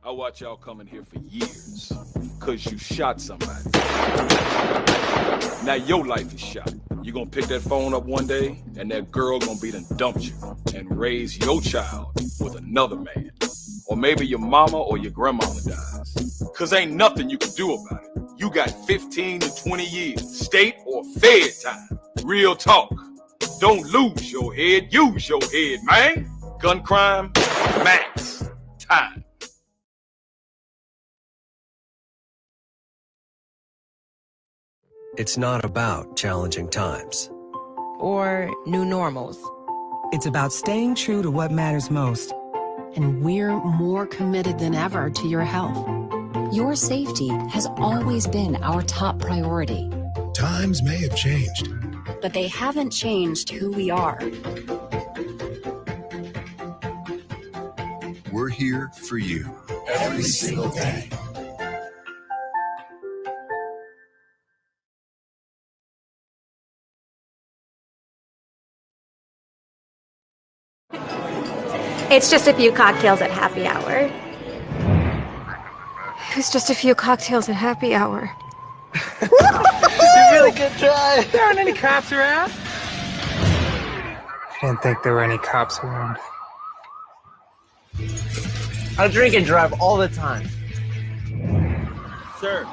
I watch y'all coming here for years, because you shot somebody. Now your life is shot. You gonna pick that phone up one day, and that girl gonna be done dumped you and raise your child with another man. Or maybe your mama or your grandmama dies. Because ain't nothing you can do about it. You got 15 to 20 years, state or fed time. Real talk. Don't lose your head, use your head, man. Gun crime, max time. It's not about challenging times or new normals. It's about staying true to what matters most. And we're more committed than ever to your health. Your safety has always been our top priority. Times may have changed, but they haven't changed who we are. We're here for you every single day. It's just a few cocktails at happy hour. It's just a few cocktails at happy hour. Really good try. There aren't any cops around. I didn't think there were any cops around. I drink and drive all the time. Sir,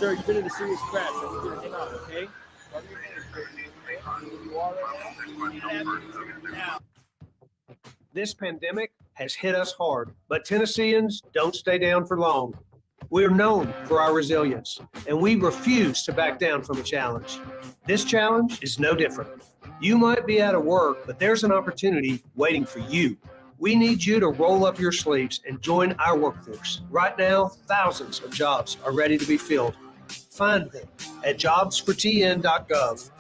you've been in a serious crash. I need you to hang on, okay? This pandemic has hit us hard, but Tennesseans don't stay down for long. We are known for our resilience, and we refuse to back down from a challenge. This challenge is no different. You might be out of work, but there's an opportunity waiting for you. We need you to roll up your sleeves and join our workforce. Right now, thousands of jobs are ready to be filled. Find them at jobsfortn.gov.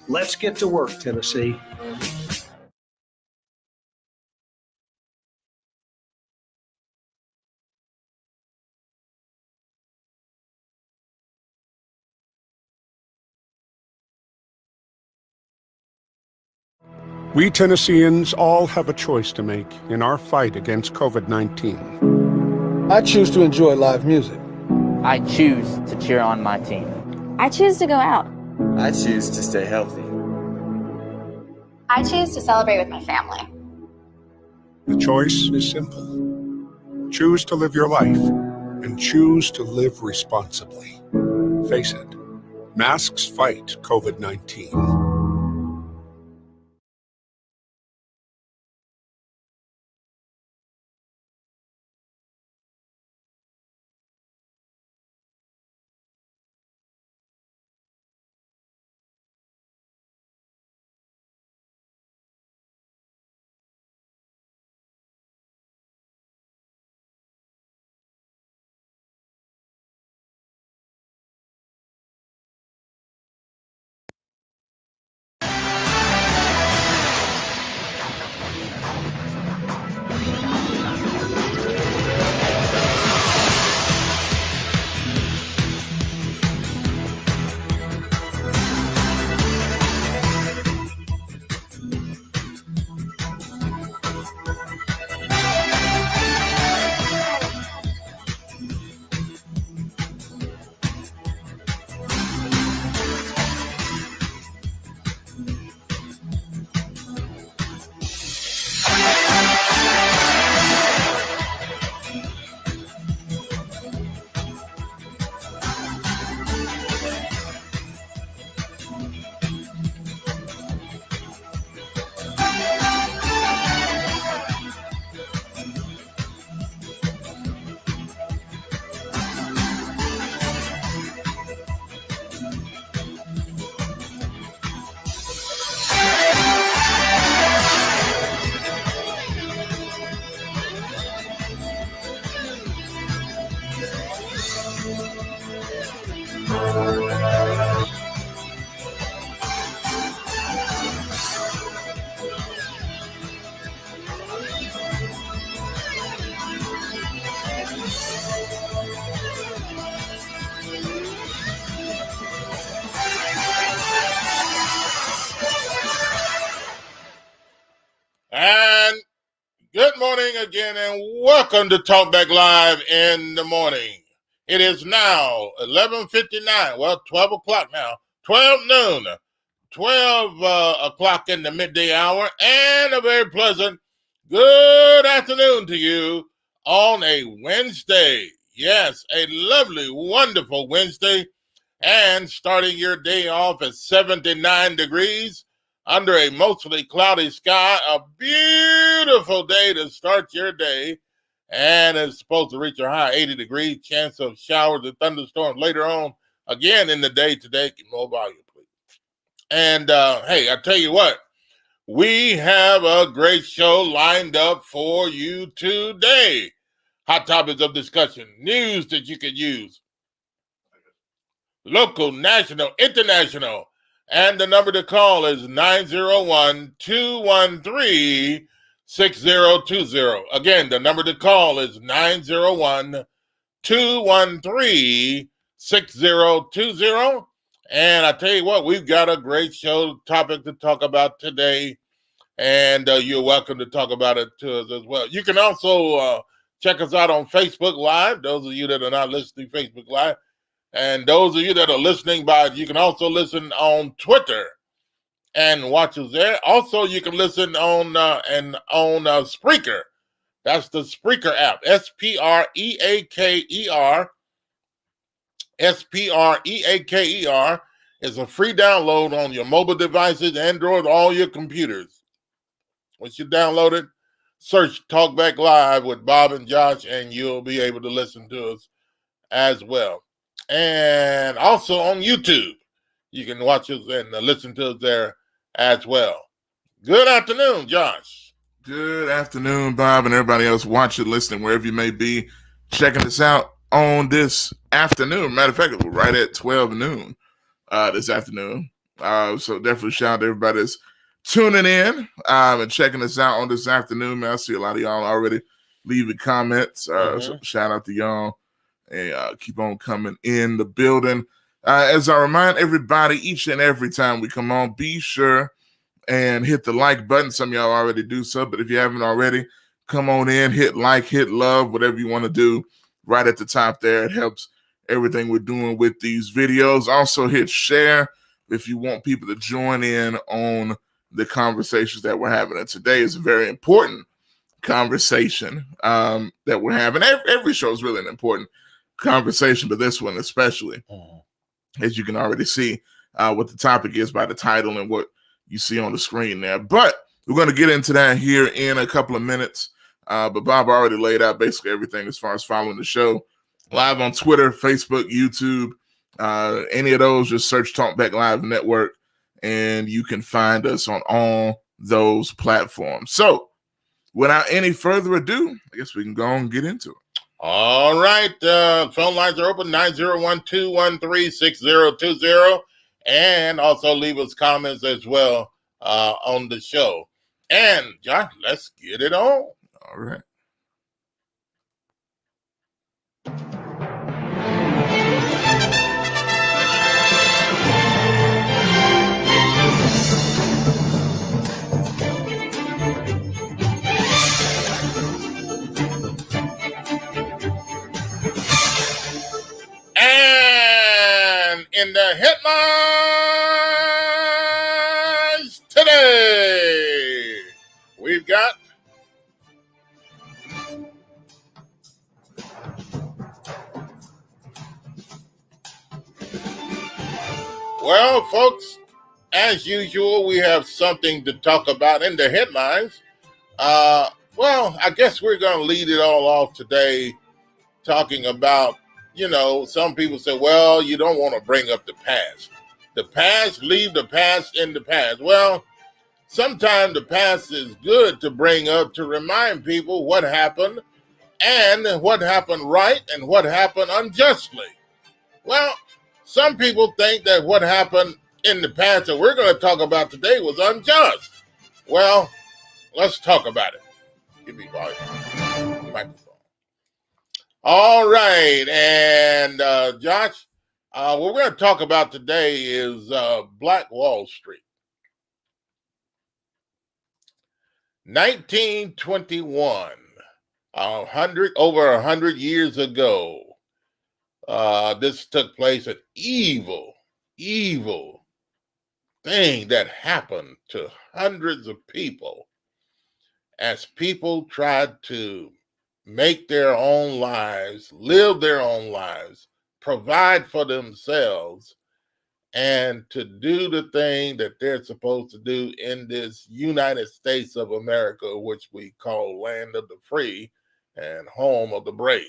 Let's get to work, Tennessee. We Tennesseans all have a choice to make in our fight against COVID-19. I choose to enjoy live music. I choose to cheer on my team. I choose to go out. I choose to stay healthy. I choose to celebrate with my family. The choice is simple. Choose to live your life and choose to live responsibly. Face it, masks fight COVID-19. And Good morning again, and welcome to Talk Back Live in the morning. It is now 11:59. Well, 12 o'clock now. 12 noon. 12 o'clock in the midday hour, and a very pleasant good afternoon to you on a Wednesday. Yes, a lovely, wonderful Wednesday, and starting your day off at 79 degrees under a mostly cloudy sky. A beautiful day to start your day, and it's supposed to reach a high 80 degrees, chance of showers and thunderstorms later on again in the day today. Get more volume, please. And hey, I tell you what, we have a great show lined up for you today. Hot topics of discussion, news that you can use, local, national, international. And the number to call is 901-213-6020. Again, the number to call is 901-213-6020. And I tell you what, we've got a great show topic to talk about today. And you're welcome to talk about it to us as well. You can also check us out on Facebook Live, those of you that are not listening Facebook Live. And those of you that are listening you can also listen on Twitter and watch us there. Also, you can listen on Spreaker. That's the Spreaker app. Spreaker. Spreaker is a free download on your mobile devices, Android, all your computers. Once you download it, search Talk Back Live with Bob and Josh, and you'll be able to listen to us as well. And also on YouTube, you can watch us and listen to us there as well. Good afternoon, Josh. Good afternoon, Bob, and everybody else watching, listening, wherever you may be, checking us out on this afternoon. Matter of fact, we're right at 12 noon this afternoon. So definitely shout out to everybody that's tuning in and checking us out on this afternoon. Man, I see a lot of y'all already leaving comments. So shout out to y'all. And keep on coming in the building. As I remind everybody, each and every time we come on, be sure and hit the like button. Some of y'all already do so, but if you haven't already, come on in, hit like, hit love, whatever you want to do right at the top there. It helps everything we're doing with these videos. Also hit share if you want people to join in on the conversations that we're having. And today is a very important conversation that we're having. Every show is really an important conversation, but this one especially, as you can already see what the topic is by the title and what you see on the screen there. But we're going to get into that here in a couple of minutes. But Bob already laid out basically everything as far as following the show. Live on Twitter, Facebook, YouTube, any of those, just search Talk Back Live Network, and you can find us on all those platforms. So without any further ado, I guess we can go and get into it. All right, phone lines are open, 901-213-6020, and also leave us comments as well on the show. And, Josh, let's get it on. All right. And in the headlines today, we've got well, folks, as usual, we have something to talk about in the headlines. Well, I guess we're going to lead it all off today talking about, some people say, well, you don't want to bring up the past. The past, leave the past in the past. Well, sometimes the past is good to bring up to remind people what happened and what happened right and what happened unjustly. Well, some people think that what happened in the past that we're going to talk about today was unjust. Well, let's talk about it. Give me volume. Microphone. All right, and Josh, what we're going to talk about today is Black Wall Street. 1921, over 100 years ago, this took place. An evil thing that happened to hundreds of people as people tried to make their own lives, live their own lives, provide for themselves, and to do the thing that they're supposed to do in this United States of America, which we call land of the free and home of the brave.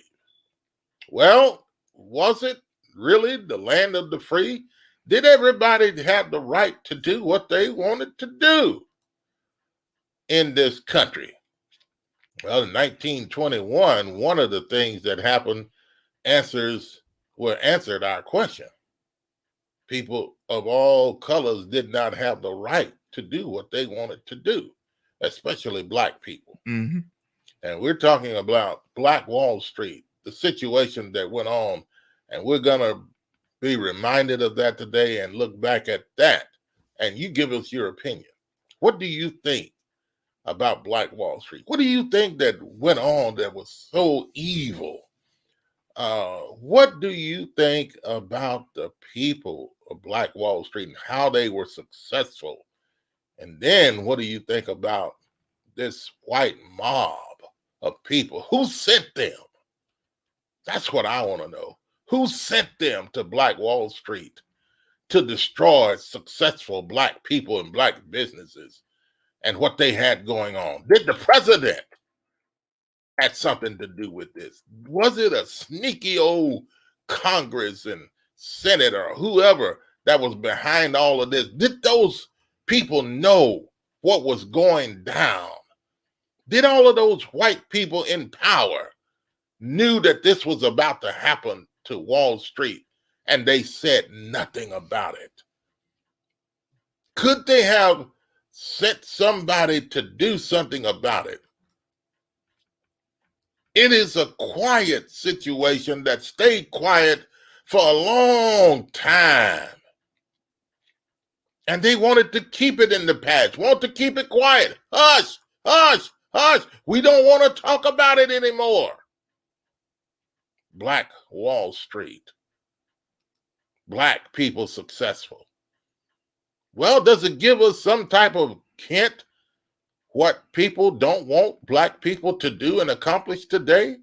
Well, was it really the land of the free? Did everybody have the right to do what they wanted to do in this country? Well, in 1921, one of the things that happened answered our question. People of all colors did not have the right to do what they wanted to do, especially black people. Mm-hmm. And we're talking about Black Wall Street, the situation that went on, and we're going to be reminded of that today and look back at that, and you give us your opinion. What do you think about Black Wall Street? What do you think that went on that was so evil? What do you think about the people of Black Wall Street and how they were successful? And then what do you think about this white mob of people? Who sent them? That's what I want to know. Who sent them to Black Wall Street to destroy successful black people and black businesses and what they had going on? Did the president have something to do with this? Was it a sneaky old Congress and Senate or whoever that was behind all of this? Did those people know what was going down? Did all of those white people in power knew that this was about to happen to Wall Street and they said nothing about it? Could they have sent somebody to do something about it? It is a quiet situation that stayed quiet for a long time. And they wanted to keep it in the past, want to keep it quiet. Hush, hush, hush. We don't want to talk about it anymore. Black Wall Street. Black people successful. Well, does it give us some type of hint what people don't want black people to do and accomplish today?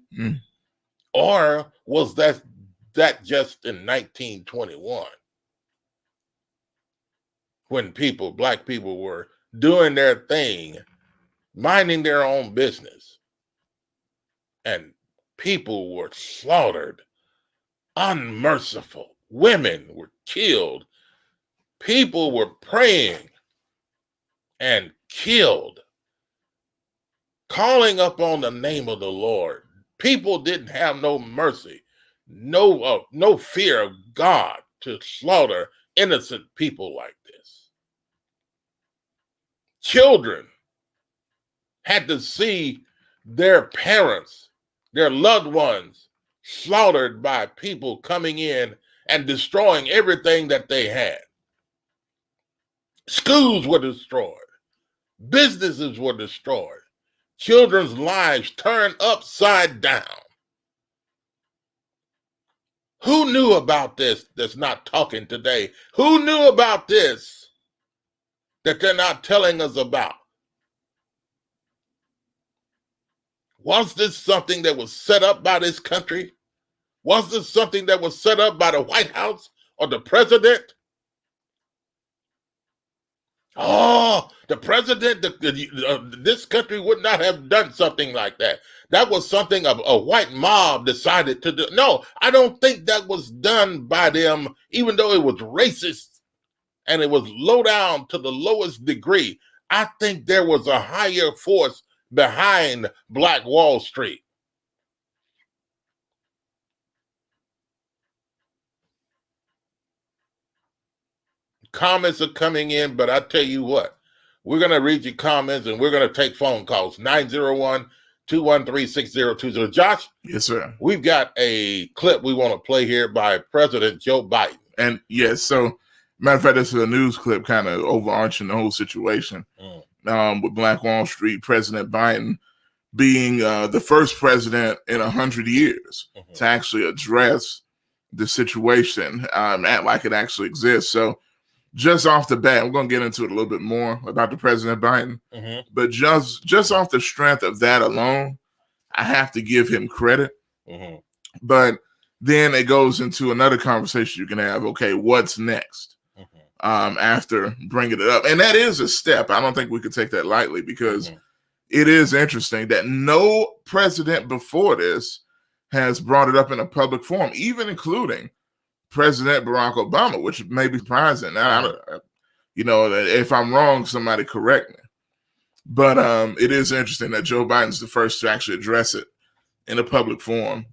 Or was that just in 1921 when black people were doing their thing, minding their own business, and people were slaughtered, unmerciful. Women were killed. People were praying and killed, calling up on the name of the Lord. People didn't have no mercy, no fear of God to slaughter innocent people like this. Children had to see their parents, their loved ones, slaughtered by people coming in and destroying everything that they had. Schools were destroyed. Businesses were destroyed. Children's lives turned upside down. Who knew about this that's not talking today? Who knew about this that they're not telling us about? Was this something that was set up by this country? Was this something that was set up by the White House or the president? Oh, the president, this country would not have done something like that. That was something a white mob decided to do. No, I don't think that was done by them, even though it was racist and it was low down to the lowest degree. I think there was a higher force behind Black Wall Street. Comments are coming in, but I tell you what, we're going to read your comments and we're going to take phone calls. 901-213-6020. Josh? Yes, sir. We've got a clip we want to play here by President Joe Biden. And yes, so matter of fact, this is a news clip kind of overarching the whole situation. with Black Wall Street, President Biden being the first president in 100 years to actually address the situation, act like it actually exists. So just off the bat, we're going to get into it a little bit more about the President Biden, but just off the strength of that alone, I have to give him credit. But then it goes into another conversation you can have. Okay, what's next after bringing it up? And that is a step. I don't think we could take that lightly, because it is interesting that no president before this has brought it up in a public forum, even including President Barack Obama, which may be surprising. Now, if I'm wrong, somebody correct me. But it is interesting that Joe Biden's the first to actually address it in a public forum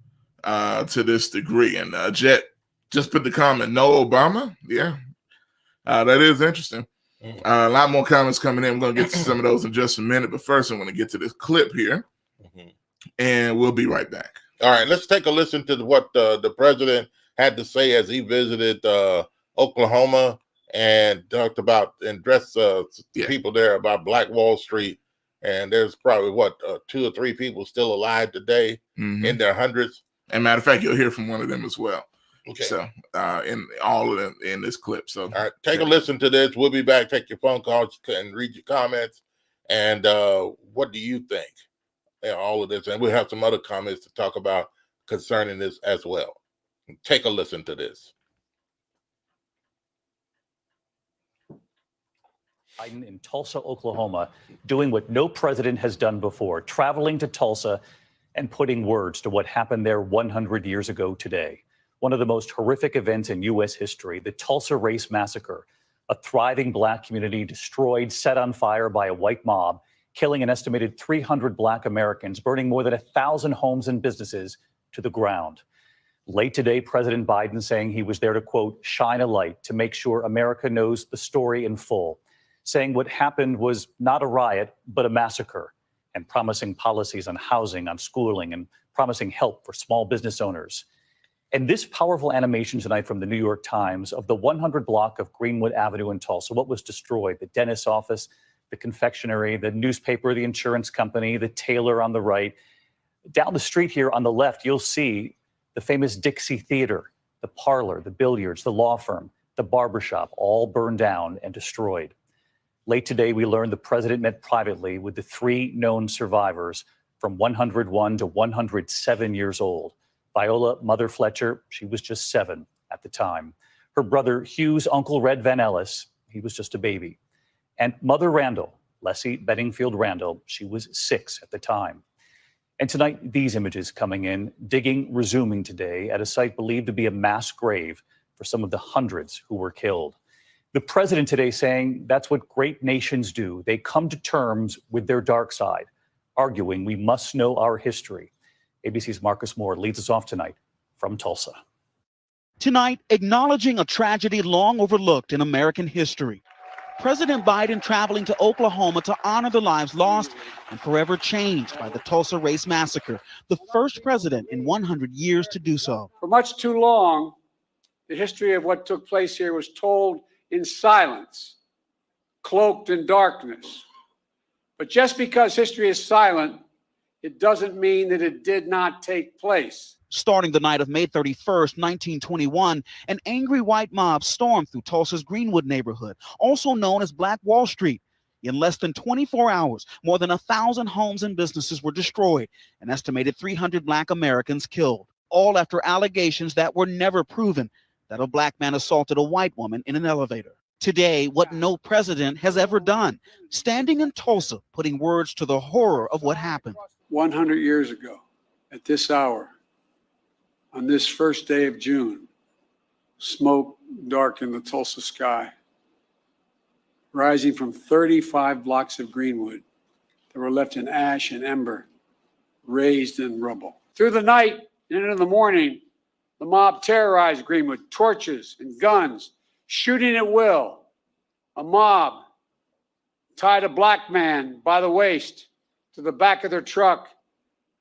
to this degree. And Jet just put the comment, no Obama? Yeah, that is interesting. A lot more comments coming in. We're going to get to some of those in just a minute. But first, I'm going to get to this clip here, and we'll be right back. All right, let's take a listen to what the president had to say as he visited Oklahoma and talked about and addressed people there about Black Wall Street. And there's probably 2 or 3 people still alive today in their hundreds. And matter of fact, you'll hear from one of them as well. Okay. So in all of them in this clip. So all right, take a listen to this. We'll be back. Take your phone calls and read your comments. And what do you think? All of this, and we'll have some other comments to talk about concerning this as well. Take a listen to this. Biden in Tulsa, Oklahoma, doing what no president has done before, traveling to Tulsa and putting words to what happened there 100 years ago today. One of the most horrific events in U.S. history, the Tulsa Race Massacre, a thriving Black community destroyed, set on fire by a white mob, killing an estimated 300 Black Americans, burning more than 1,000 homes and businesses to the ground. Late today, President Biden saying he was there to, quote, shine a light to make sure America knows the story in full, saying what happened was not a riot, but a massacre, and promising policies on housing, on schooling, and promising help for small business owners. And this powerful animation tonight from the New York Times of the 100 block of Greenwood Avenue in Tulsa, what was destroyed, the dentist's office, the confectionery, the newspaper, the insurance company, the tailor on the right. Down the street here on the left, you'll see the famous Dixie Theater, the parlor, the billiards, the law firm, the barbershop, all burned down and destroyed. Late today, we learned the president met privately with the 3 known survivors from 101 to 107 years old. Viola Mother Fletcher, she was just 7 at the time. Her brother Hugh's Uncle Red Van Ellis, he was just a baby. And Mother Randall, Leslie Bedingfield Randall, she was 6 at the time. And tonight, these images coming in, digging resuming today at a site believed to be a mass grave for some of the hundreds who were killed. The president today saying that's what great nations do. They come to terms with their dark side, arguing we must know our history. ABC's Marcus Moore leads us off tonight from Tulsa. Tonight, acknowledging a tragedy long overlooked in American history. President Biden traveling to Oklahoma to honor the lives lost and forever changed by the Tulsa Race Massacre, the first president in 100 years to do so. For much too long, the history of what took place here was told in silence, cloaked in darkness. But just because history is silent, it doesn't mean that it did not take place. Starting the night of May 31st, 1921, an angry white mob stormed through Tulsa's Greenwood neighborhood, also known as Black Wall Street. In less than 24 hours, more than 1,000 homes and businesses were destroyed, an estimated 300 Black Americans killed, all after allegations that were never proven that a Black man assaulted a white woman in an elevator. Today, what no president has ever done, standing in Tulsa, putting words to the horror of what happened. 100 years ago, at this hour, on this first day of June, smoke darkened the Tulsa sky, rising from 35 blocks of Greenwood that were left in ash and ember, raised in rubble. Through the night and into the morning, the mob terrorized Greenwood, torches and guns, shooting at will. A mob tied a Black man by the waist to the back of their truck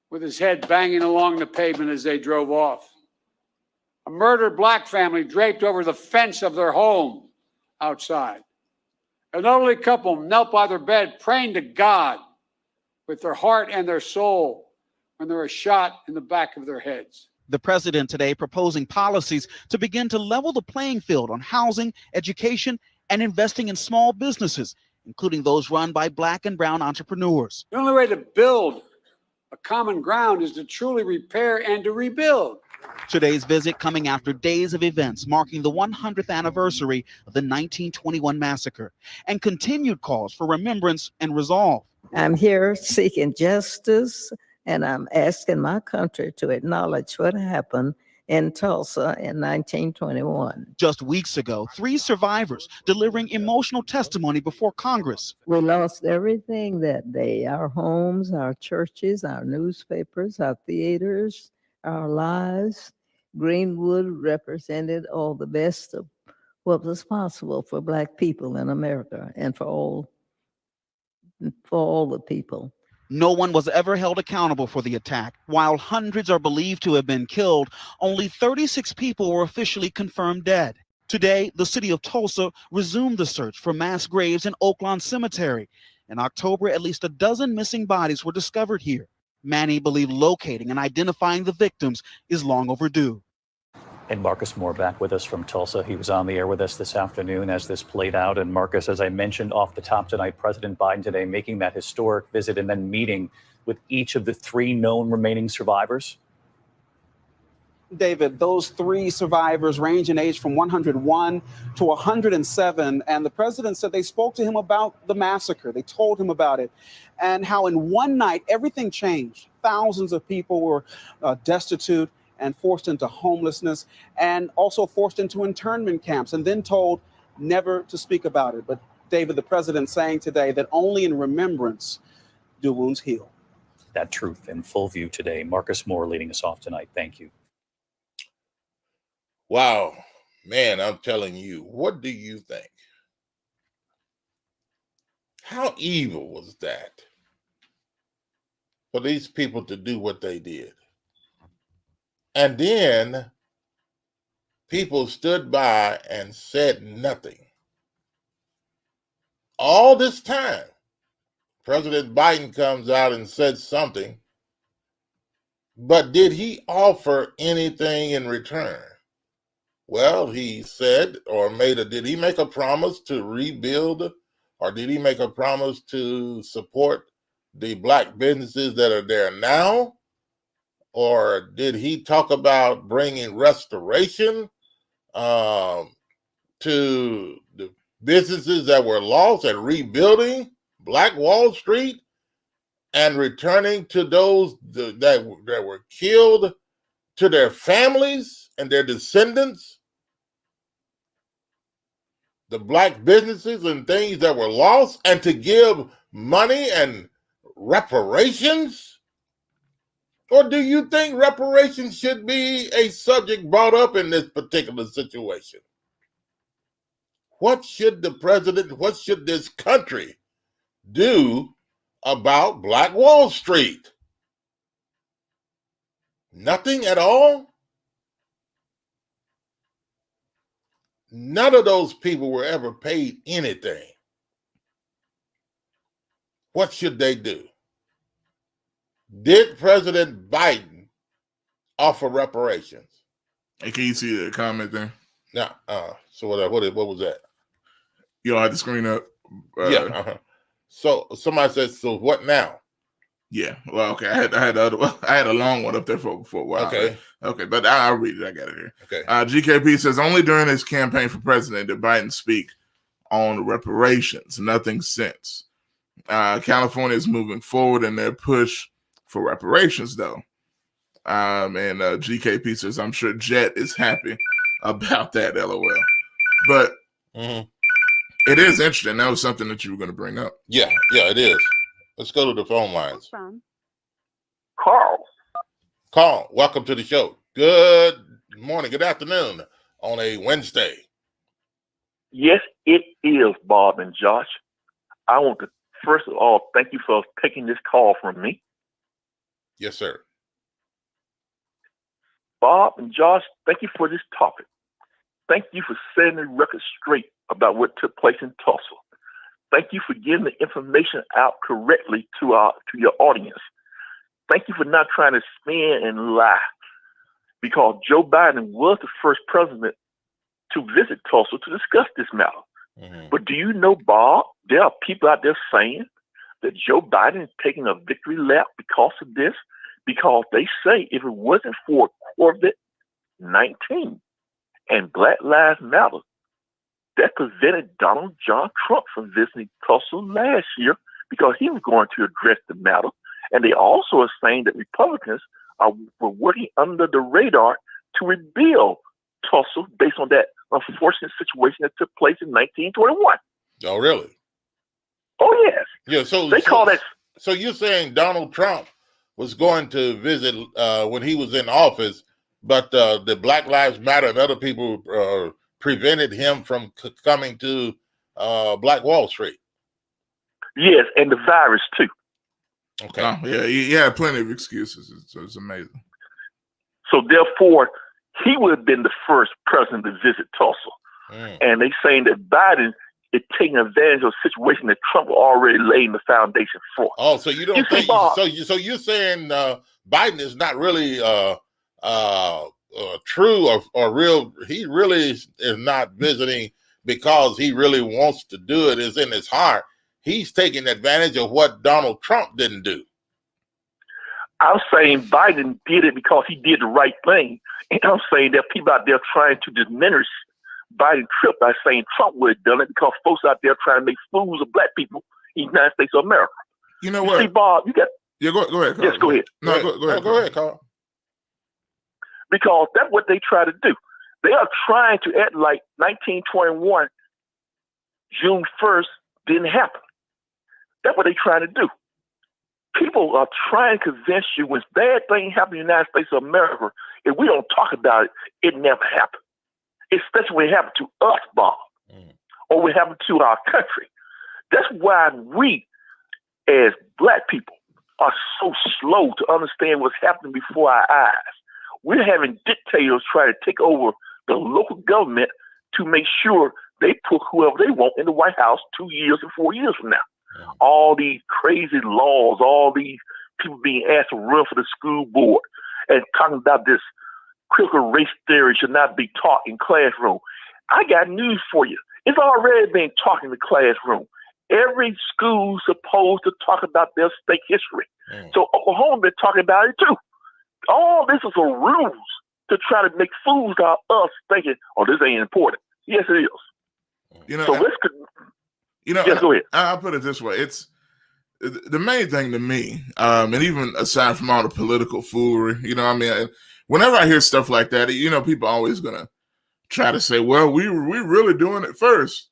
with his head banging along the pavement as they drove off. A murdered Black family draped over the fence of their home outside. An elderly couple knelt by their bed praying to God with their heart and their soul when they were shot in the back of their heads. The president today proposing policies to begin to level the playing field on housing, education, and investing in small businesses, including those run by Black and brown entrepreneurs. The only way to build a common ground is to truly repair and to rebuild. Today's visit coming after days of events marking the 100th anniversary of the 1921 massacre and continued calls for remembrance and resolve. I'm here seeking justice, and I'm asking my country to acknowledge what happened in Tulsa in 1921. Just weeks ago, 3 survivors delivering emotional testimony before Congress. We lost everything that day: our homes, our churches, our newspapers, our theaters, our lives. Greenwood represented all the best of what was possible for Black people in America and for all the people. No one was ever held accountable for the attack. While hundreds are believed to have been killed, only 36 people were officially confirmed dead. Today, the city of Tulsa resumed the search for mass graves in Oaklawn Cemetery. In October, at least a dozen missing bodies were discovered here. Many believe locating and identifying the victims is long overdue. And Marcus Moore back with us from Tulsa. He was on the air with us this afternoon as this played out. And Marcus, as I mentioned off the top tonight, President Biden today making that historic visit and then meeting with each of the 3 known remaining survivors. David, those 3 survivors range in age from 101 to 107. And the president said they spoke to him about the massacre. They told him about it and how in one night everything changed. Thousands of people were destitute and forced into homelessness and also forced into internment camps and then told never to speak about it. But David, the president saying today that only in remembrance do wounds heal. That truth in full view today. Marcus Moore leading us off tonight. Thank you. Wow, man, I'm telling you, what do you think? How evil was that for these people to do what they did? And then people stood by and said nothing. All this time, President Biden comes out and said something, but did he offer anything in return? Well, he said, or did he make a promise to rebuild, or did he make a promise to support the Black businesses that are there now? Or did he talk about bringing restoration to the businesses that were lost and rebuilding Black Wall Street and returning to those that were killed to their families and their descendants? The Black businesses and things that were lost, and to give money and reparations? Or do you think reparations should be a subject brought up in this particular situation? What should the president, what should this country do about Black Wall Street? Nothing at all? None of those people were ever paid anything. What should they do? Did President Biden offer reparations? Hey, can you see the comment there? No. So what was that? You all had the screen up. Yeah. So somebody says, so what now? Yeah. Well, okay. I had a long one up there for a while. Okay. Okay, but I'll read it. I got it here. Okay. GKP says only during his campaign for president did Biden speak on reparations. Nothing since. California is moving forward in their push for reparations, though. And GKP says, I'm sure Jet is happy about that, LOL. But it is interesting. That was something that you were going to bring up. Yeah, it is. Let's go to the phone lines. Carl, welcome to the show. Good morning, good afternoon on a Wednesday. Yes, it is, Bob and Josh. I want to, first of all, thank you for taking this call from me. Yes, sir. Bob and Josh, thank you for this topic. Thank you for setting the record straight about what took place in Tulsa. Thank you for getting the information out correctly to your audience. Thank you for not trying to spin and lie, because Joe Biden was the first president to visit Tulsa to discuss this matter. Mm-hmm. But do you know, Bob, there are people out there saying that Joe Biden is taking a victory lap because of this, because they say if it wasn't for COVID-19 and Black Lives Matter, that prevented Donald John Trump from visiting Tulsa last year because he was going to address the matter. And they also are saying that Republicans were working under the radar to rebuild Tulsa based on that unfortunate situation that took place in 1921. Oh, really? Oh, yes. Yeah. So they call that. So you're saying Donald Trump was going to visit when he was in office, but the Black Lives Matter and other people prevented him from coming to Black Wall Street. Yes, and the virus too. Okay. Oh, yeah, he had plenty of excuses. It's amazing. So therefore, he would have been the first president to visit Tulsa. And they saying that Biden is taking advantage of a situation that Trump already laid the foundation for. Oh, so you don't think? Bob, so you're saying Biden is not really true or real? He really is not visiting because he really wants to do it. Is in his heart. He's taking advantage of what Donald Trump didn't do. I'm saying Biden did it because he did the right thing. And I'm saying there are people out there trying to diminish Biden's trip by saying Trump would have done it because folks out there trying to make fools of black people in the United States of America. You know what? See, Bob, you got... Yeah, go ahead, Carl. Yes, go ahead. No, go ahead. Go ahead, Carl. Because that's what they try to do. They are trying to act like 1921, June 1st, didn't happen. That's what they're trying to do. People are trying to convince you when bad things happen in the United States of America, if we don't talk about it, it never happened. Especially when it happened to us, Bob, or when it happened to our country. That's why we, as black people, are so slow to understand what's happening before our eyes. We're having dictators try to take over the local government to make sure they put whoever they want in the White House 2 years and 4 years from now. All these crazy laws, all these people being asked to run for the school board and talking about this critical race theory should not be taught in classroom. I got news for you. It's already being taught in the classroom. Every school's supposed to talk about their state history. So Oklahoma been talking about it too. All this is a ruse to try to make fools out of us thinking, oh, this ain't important. Yes, it is. You know, so let's... yes, go ahead. I'll put it this way. It's the main thing to me, and even aside from all the political foolery, you know, I mean, whenever I hear stuff like that, you know, people are always going to try to say, well, we really doing it first.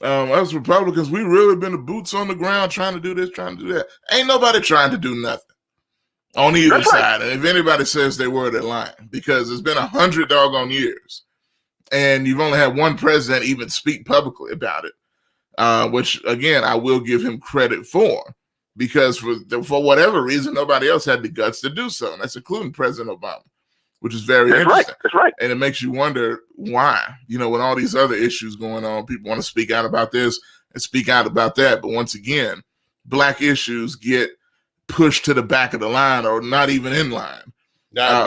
Us Republicans, we really been the boots on the ground trying to do this, trying to do that. Ain't nobody trying to do nothing on either side. And if anybody says they were, they're lying, because it's been 100 doggone years. And you've only had one president even speak publicly about it. Which, again, I will give him credit for, because for whatever reason, nobody else had the guts to do so. And that's including President Obama, which is very interesting. That's right. And it makes you wonder why, you know, when all these other issues going on, people want to speak out about this and speak out about that. But once again, black issues get pushed to the back of the line or not even in line. Now,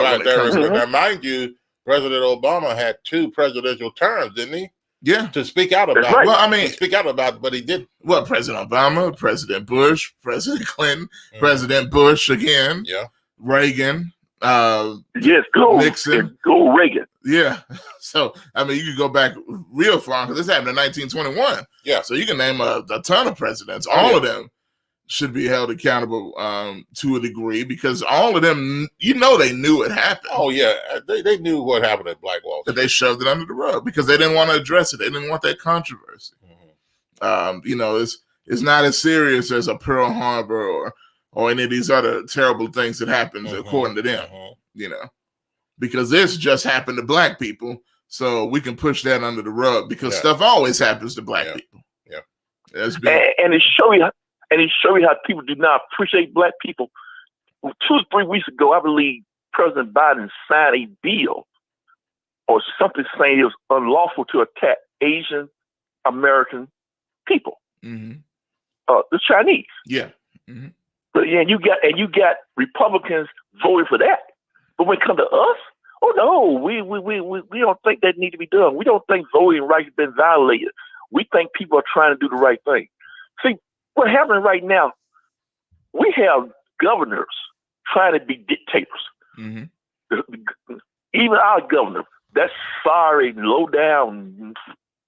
mind you, President Obama had 2 presidential terms, didn't he? Yeah, to speak out about. Right. Well, I mean, speak out about, but he didn't. Well, President Obama, President Bush, President Clinton, President Bush again. Yeah, Reagan. Yes, go Nixon, go Reagan. Yeah. So I mean, you could go back real far because this happened in 1921. Yeah. So you can name a ton of presidents. All of them should be held accountable to a degree, because all of them, you know, they knew it happened. Oh yeah, they knew what happened at Black Wall Street. But they shoved it under the rug because they didn't want to address it. They didn't want that controversy. You know, it's not as serious as a Pearl Harbor or any of these other terrible things that happened according to them. You know, because this just happened to black people, so we can push that under the rug because stuff always happens to black people. Yeah, and it show you. And it shows you how people do not appreciate black people. 2 or 3 weeks ago, I believe President Biden signed a bill or something saying it was unlawful to attack Asian American people. The Chinese. Yeah. But yeah, and you got Republicans voting for that. But when it comes to us, oh no, we don't think that need to be done. We don't think voting rights have been violated. We think people are trying to do the right thing. See, what's happening right now, we have governors trying to be dictators. Even our governor, that sorry, low down,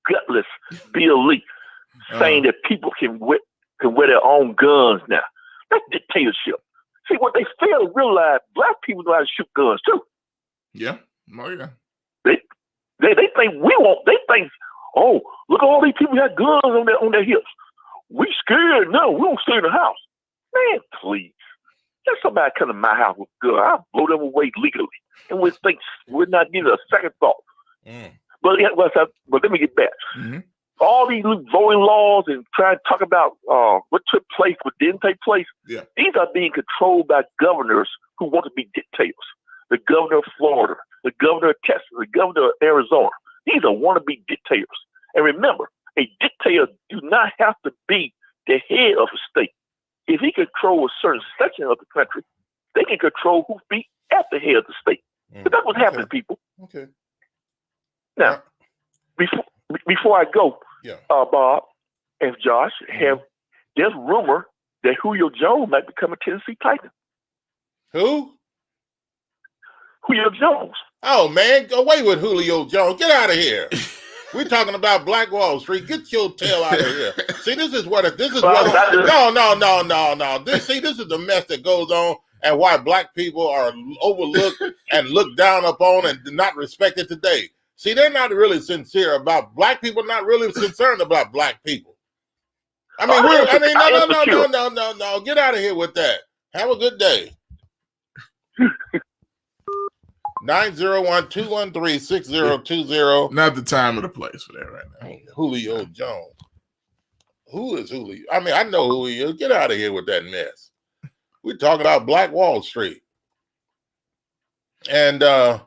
gutless Bill Lee, saying that people can wear their own guns now. That's dictatorship. See, what they fail to realize, black people know how to shoot guns too. Yeah. Oh yeah. They think they think, oh, look at all these people got guns on their hips. We scared. No, we don't stay in the house. Man, please. Let somebody come to my house with a gun. I'll blow them away legally. And we're not giving a second thought. But let me get back. All these voting laws and trying to talk about what took place, what didn't take place, these are being controlled by governors who want to be dictators. The governor of Florida, the governor of Texas, the governor of Arizona. These are wannabe dictators. And remember, a dictator do not have to be the head of a state. If he controls a certain section of the country, they can control who be at the head of the state. But that's what's happening, people. Okay. Now, before I go, Bob and Josh, there's rumor that Julio Jones might become a Tennessee Titan. Who? Julio Jones. Oh man, go away with Julio Jones. Get out of here. We're talking about Black Wall Street. Get your tail out of here. See, this is what. This is what. No. This is the mess that goes on, and why black people are overlooked and looked down upon and not respected today. See, they're not really sincere about black people. Not really concerned about black people. I mean, no. Get out of here with that. Have a good day. 901-213-6020. Not the time or the place for that right now. Julio Jones. Who is Julio? I mean, I know who he is. Get out of here with that mess. We're talking about Black Wall Street. And, are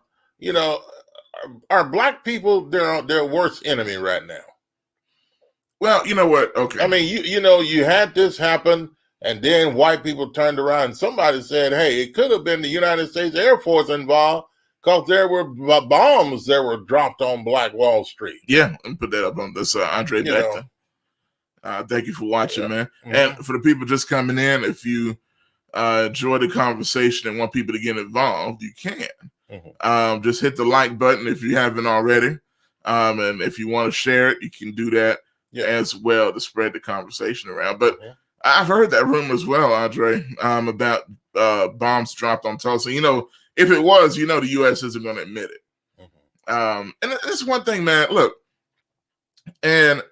black people their worst enemy right now? Well, you know what? Okay. I mean, you had this happen, and then white people turned around and somebody said, hey, it could have been the United States Air Force involved because there were bombs that were dropped on Black Wall Street. Yeah, and put that up on this Andre Becton. Thank you for watching, man. And for the people just coming in, if you enjoy the conversation and want people to get involved, you can. Just hit the like button if you haven't already. And if you want to share it, you can do that as well to spread the conversation around. But I've heard that rumor as well, Andre, about bombs dropped on Tulsa. If it was, the U.S. isn't going to admit it. And it's one thing, man. Look, and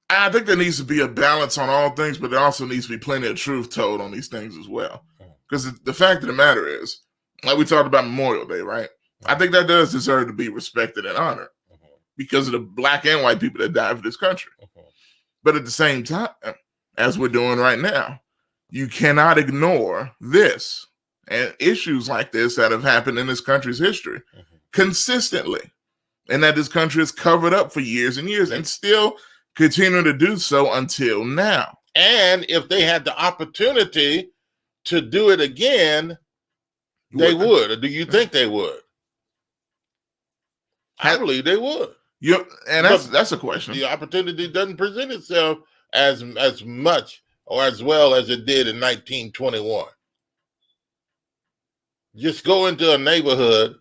I think there needs to be a balance on all things, but there also needs to be plenty of truth told on these things as well. Because the fact of the matter is, like we talked about Memorial Day, right? I think that does deserve to be respected and honored because of the black and white people that died for this country. But at the same time, as we're doing right now, you cannot ignore this and issues like this that have happened in this country's history consistently, and that this country has covered up for years and years and still continue to do so until now. And if they had the opportunity to do it again, they would. Or do you think they would? I believe they would. And that's a question. The opportunity doesn't present itself as much or as well as it did in 1921. Just go into a neighborhood,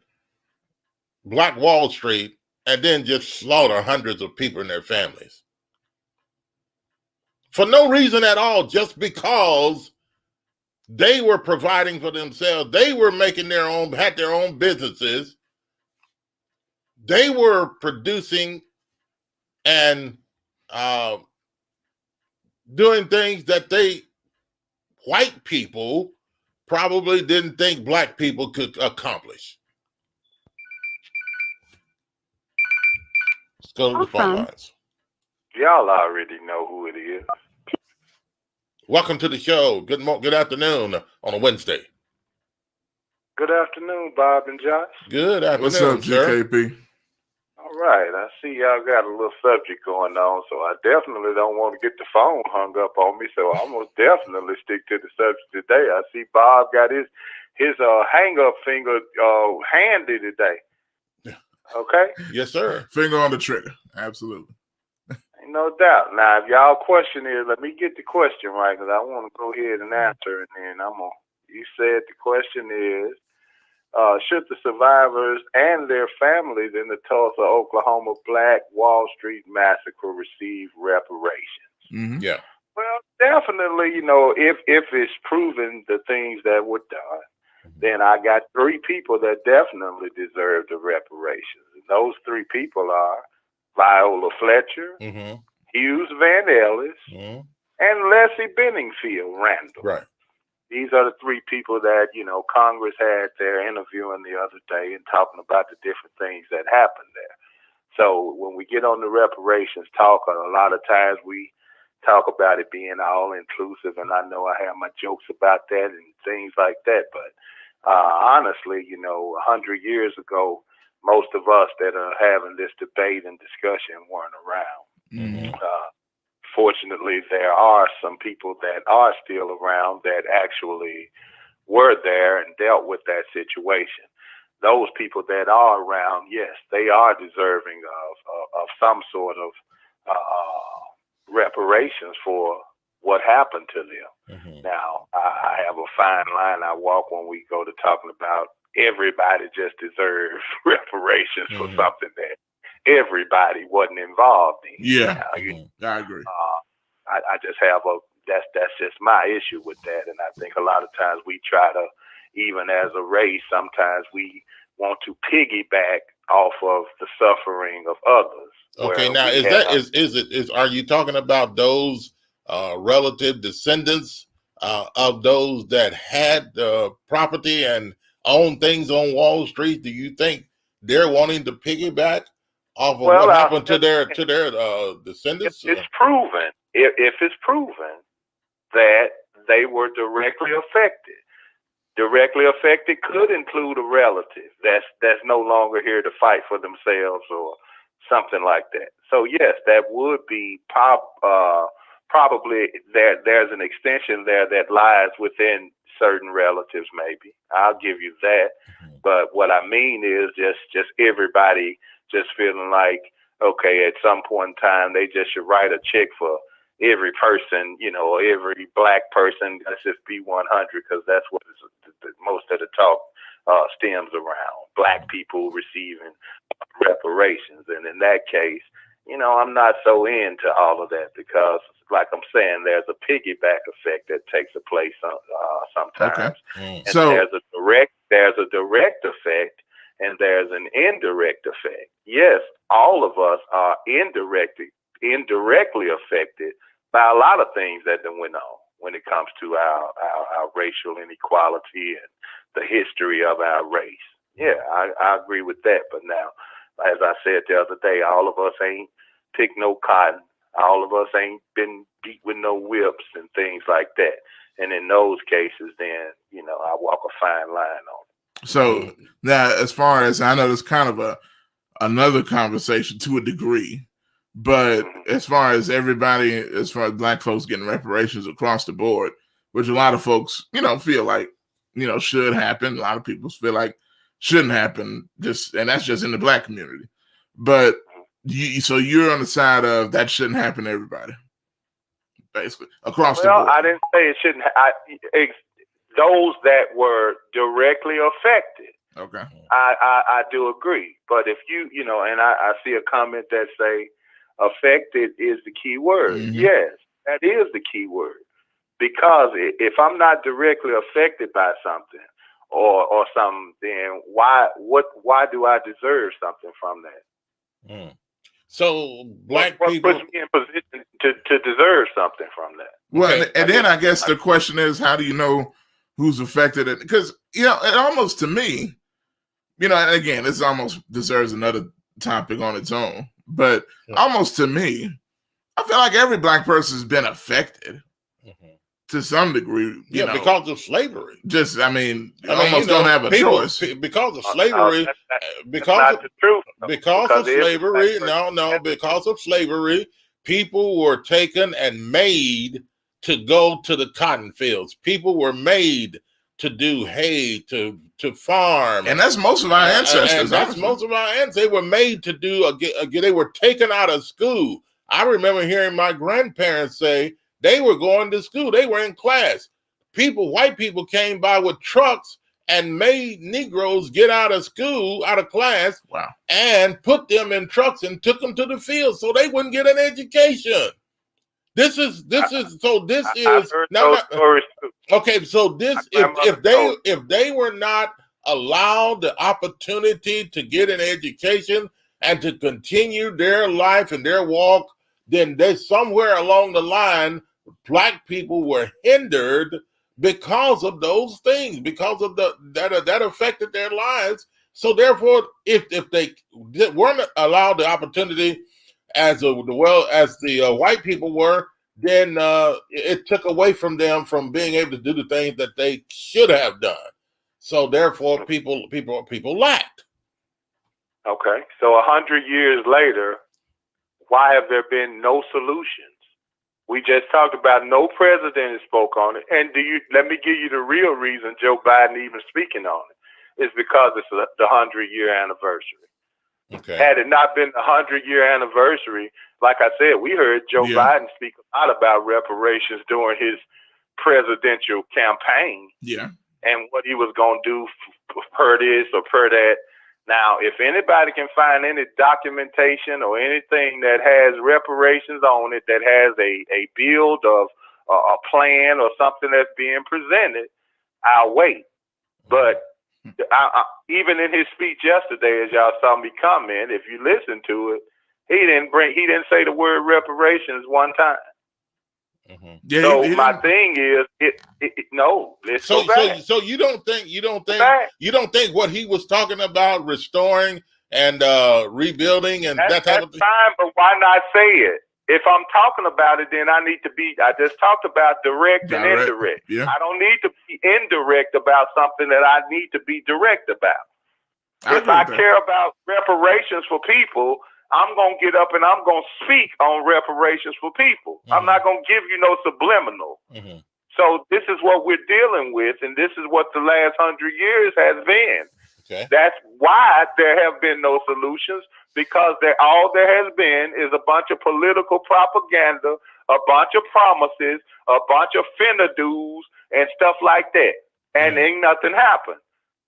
Black Wall Street, and then just slaughter hundreds of people and their families. For no reason at all, just because they were providing for themselves. They were making had their own businesses. They were producing and doing things that white people probably didn't think black people could accomplish. Let's go to the phone lines. Y'all already know who it is. Welcome to the show. Good afternoon on a Wednesday. Good afternoon, Bob and Josh. Good afternoon, What's up, sir? GKP? All right, I see y'all got a little subject going on, so I definitely don't want to get the phone hung up on me, so I'm going to definitely stick to the subject today. I see Bob got his hang-up finger handy today. Okay? Yes, sir. Finger on the trigger. Absolutely. Ain't no doubt. Now, if y'all question is, let me get the question right, because I want to go ahead and answer, and then you said the question is, should the survivors and their families in the Tulsa, Oklahoma Black Wall Street massacre receive reparations? Mm-hmm. Yeah. Well, definitely, if it's proven the things that were done, then I got three people that definitely deserve the reparations. And those three people are Viola Fletcher, Hughes Van Ellis, and Leslie Benningfield Randall. Right. These are the three people that, Congress had their interviewing the other day and talking about the different things that happened there. So when we get on the reparations talk, a lot of times we talk about it being all inclusive, and I know I have my jokes about that and things like that. But honestly, 100 years ago, most of us that are having this debate and discussion weren't around. Mm-hmm. Fortunately, there are some people that are still around that actually were there and dealt with that situation. Those people that are around, yes, they are deserving of some sort of reparations for what happened to them. Now, I have a fine line I walk when we go to talking about everybody just deserves reparations for something that everybody wasn't involved in. Yeah, now, I agree. I just have that's just my issue with that, and I think a lot of times we try to, even as a race, sometimes we want to piggyback off of the suffering of others. Okay, now are you talking about those relative descendants of those that had property and owned things on Wall Street? Do you think they're wanting to piggyback off of what happened to their descendants? It's proven. If it's proven that they were directly affected. Directly affected could include a relative that's no longer here to fight for themselves or something like that. So yes, that would be probably there's an extension there that lies within certain relatives. Maybe I'll give you that. But what I mean is just everybody just feeling like, okay, at some point in time they just should write a check for every person, every black person. Let's just be 100, because that's what most of the talk stems around. Black people receiving reparations, and in that case, I'm not so into all of that, because, like I'm saying, there's a piggyback effect that takes place sometimes, and So there's a direct effect, and there's an indirect effect. Yes, all of us are indirectly affected by a lot of things that went on when it comes to our racial inequality and the history of our race. Yeah, I agree with that. But now, as I said the other day, all of us ain't picked no cotton. All of us ain't been beat with no whips and things like that. And in those cases, then, I walk a fine line on it. So now, as far as I know, there's kind of another conversation to a degree. But as far as everybody, as far as black folks getting reparations across the board, which a lot of folks, feel like, should happen. A lot of people feel like shouldn't happen. And that's just in the black community. But so you're on the side of that shouldn't happen to everybody, basically across the board. Well, I didn't say it shouldn't. Those that were directly affected. Okay. I do agree. But if and I see a comment that say, affected is the key word. Yes, that is the key word. Because if I'm not directly affected by something or something, then why do I deserve something from that? So black people puts me in position to deserve something from that. Well, and then I guess the question is, how do you know who's affected? Because it almost, to me, and again, this almost deserves another topic on its own. But almost to me, I feel like every black person has been affected. to some degree. You know, because of slavery. Just, I mean, almost don't have a choice. Because of slavery. Because of slavery. Because of slavery, people were taken and made to go to the cotton fields. People were made to do hay, to farm. And that's most of our ancestors. And that's most of our ancestors. They were made to do, they were taken out of school. I remember hearing my grandparents say they were going to school. They were in class. White people came by with trucks and made Negroes get out of school, out of class, and put them in trucks and took them to the field so they wouldn't get an education. Okay, so if they were not allowed the opportunity to get an education and to continue their life and their walk, then they somewhere along the line, Black people were hindered because of those things, because of that affected their lives. So therefore, if they weren't allowed the opportunity as the white people were, then it took away from them from being able to do the things that they should have done. So therefore, people lacked. Okay, so 100 years later, why have there been no solutions? We just talked about no president spoke on it, and let me give you the real reason Joe Biden even speaking on it. It's because it's the 100-year anniversary. Okay. Had it not been the 100-year anniversary, like I said, we heard Joe Biden speak a lot about reparations during his presidential campaign. Yeah. And what he was going to do per this or per that. Now, if anybody can find any documentation or anything that has reparations on it, that has a build of a plan or something that's being presented, I'll wait. But even in his speech yesterday, as y'all saw me comment, if you listen to it, he didn't say the word reparations one time. Mm-hmm. Yeah, so my thing is, let's go back. So you don't think what he was talking about, restoring and rebuilding and that type of thing? That's fine, but why not say it? If I'm talking about it, then I just talked about direct and indirect. Yeah. I don't need to be indirect about something that I need to be direct about. If I care about reparations for people, I'm going to get up and I'm going to speak on reparations for people. Mm-hmm. I'm not going to give you no subliminal. Mm-hmm. So this is what we're dealing with, and this is what the last 100 years has been. Okay. That's why there have been no solutions, because all there has been is a bunch of political propaganda, a bunch of promises, a bunch of finna-dos, and stuff like that. And ain't nothing happened.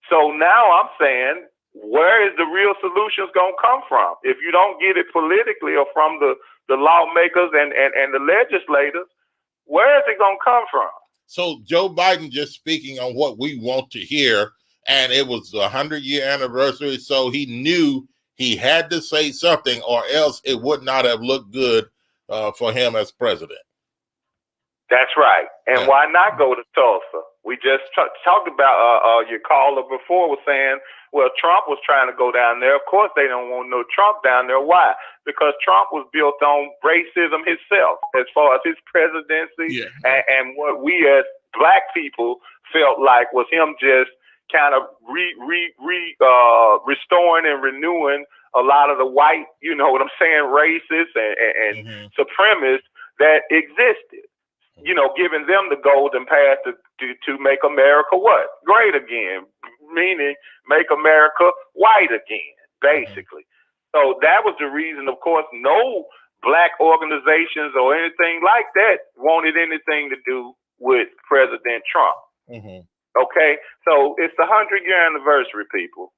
So now I'm saying, where is the real solutions going to come from? If you don't get it politically or from the lawmakers and the legislators, where is it going to come from? So Joe Biden just speaking on what we want to hear, and it was the 100-year anniversary, so he knew he had to say something or else it would not have looked good for him as president. That's right. And why not go to Tulsa? We just talked about your caller before was saying, well, Trump was trying to go down there. Of course, they don't want no Trump down there. Why? Because Trump was built on racism himself, as far as his presidency, and what we as Black people felt like was him just kind of restoring and renewing a lot of the white, you know what I'm saying, racists and supremacists that existed. You know, giving them the golden path to make America what? Great again, meaning make America white again, basically. So that was the reason, of course, no Black organizations or anything like that wanted anything to do with President Trump. Mm-hmm. Okay, so it's the 100-year anniversary, people.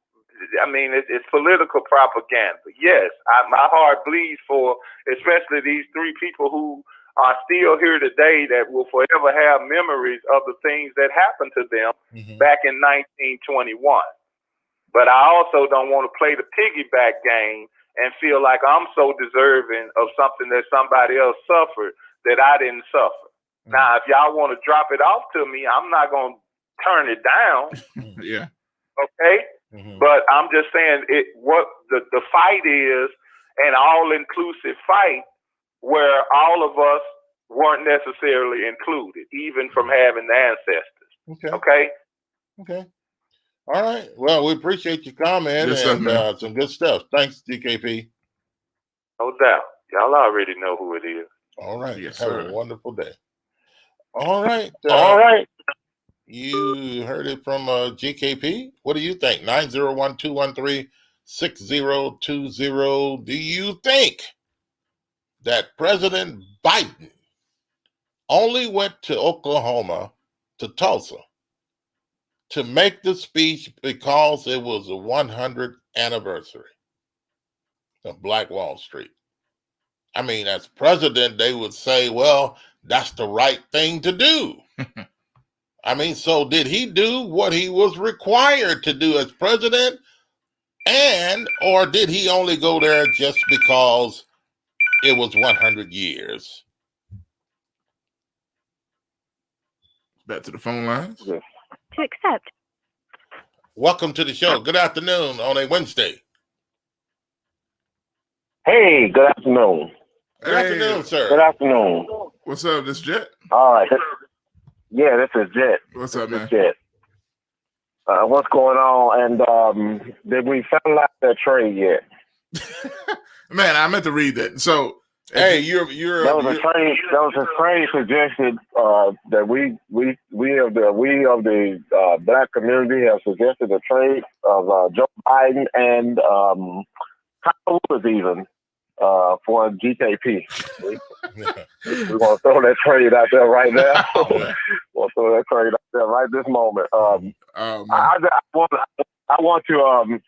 I mean, it's political propaganda. Yes, my heart bleeds for especially these three people who are still here today that will forever have memories of the things that happened to them back in 1921. But I also don't want to play the piggyback game and feel like I'm so deserving of something that somebody else suffered that I didn't suffer. Now, if y'all want to drop it off to me, I'm not going to turn it down. Yeah. Okay? But I'm just saying what the fight is, an all-inclusive fight, where all of us weren't necessarily included, even from having the ancestors. Okay. Okay. All right. Well, we appreciate your comment Good stuff, man. some good stuff. Thanks, GKP. No doubt. Y'all already know who it is. All right. Yes, Have sir. a wonderful day. All right. All right. You heard it from GKP. What do you think? 901-213-6020. Do you think that President Biden only went to Oklahoma, to Tulsa, to make the speech because it was the 100th anniversary of Black Wall Street? I mean, as president, they would say, well, that's the right thing to do. I mean, so did he do what he was required to do as president? Or did he only go there just because it was 100 years? Back to the phone lines. To accept. Welcome to the show. Good afternoon on a Wednesday. Hey, good afternoon. Good afternoon, sir. Good afternoon. What's up, this Jet? All right. Yeah, this is Jet. What's up, man? Jet. What's going on? And did we finalize that trade yet? Man, I meant to read that. So, hey, you're that was a trade. That was a trade suggested that we of the black community have suggested a trade of Joe Biden and Kyle Lewis even for GKP. We want to throw that trade out there right now. We'll throw that trade out there right this moment. I want to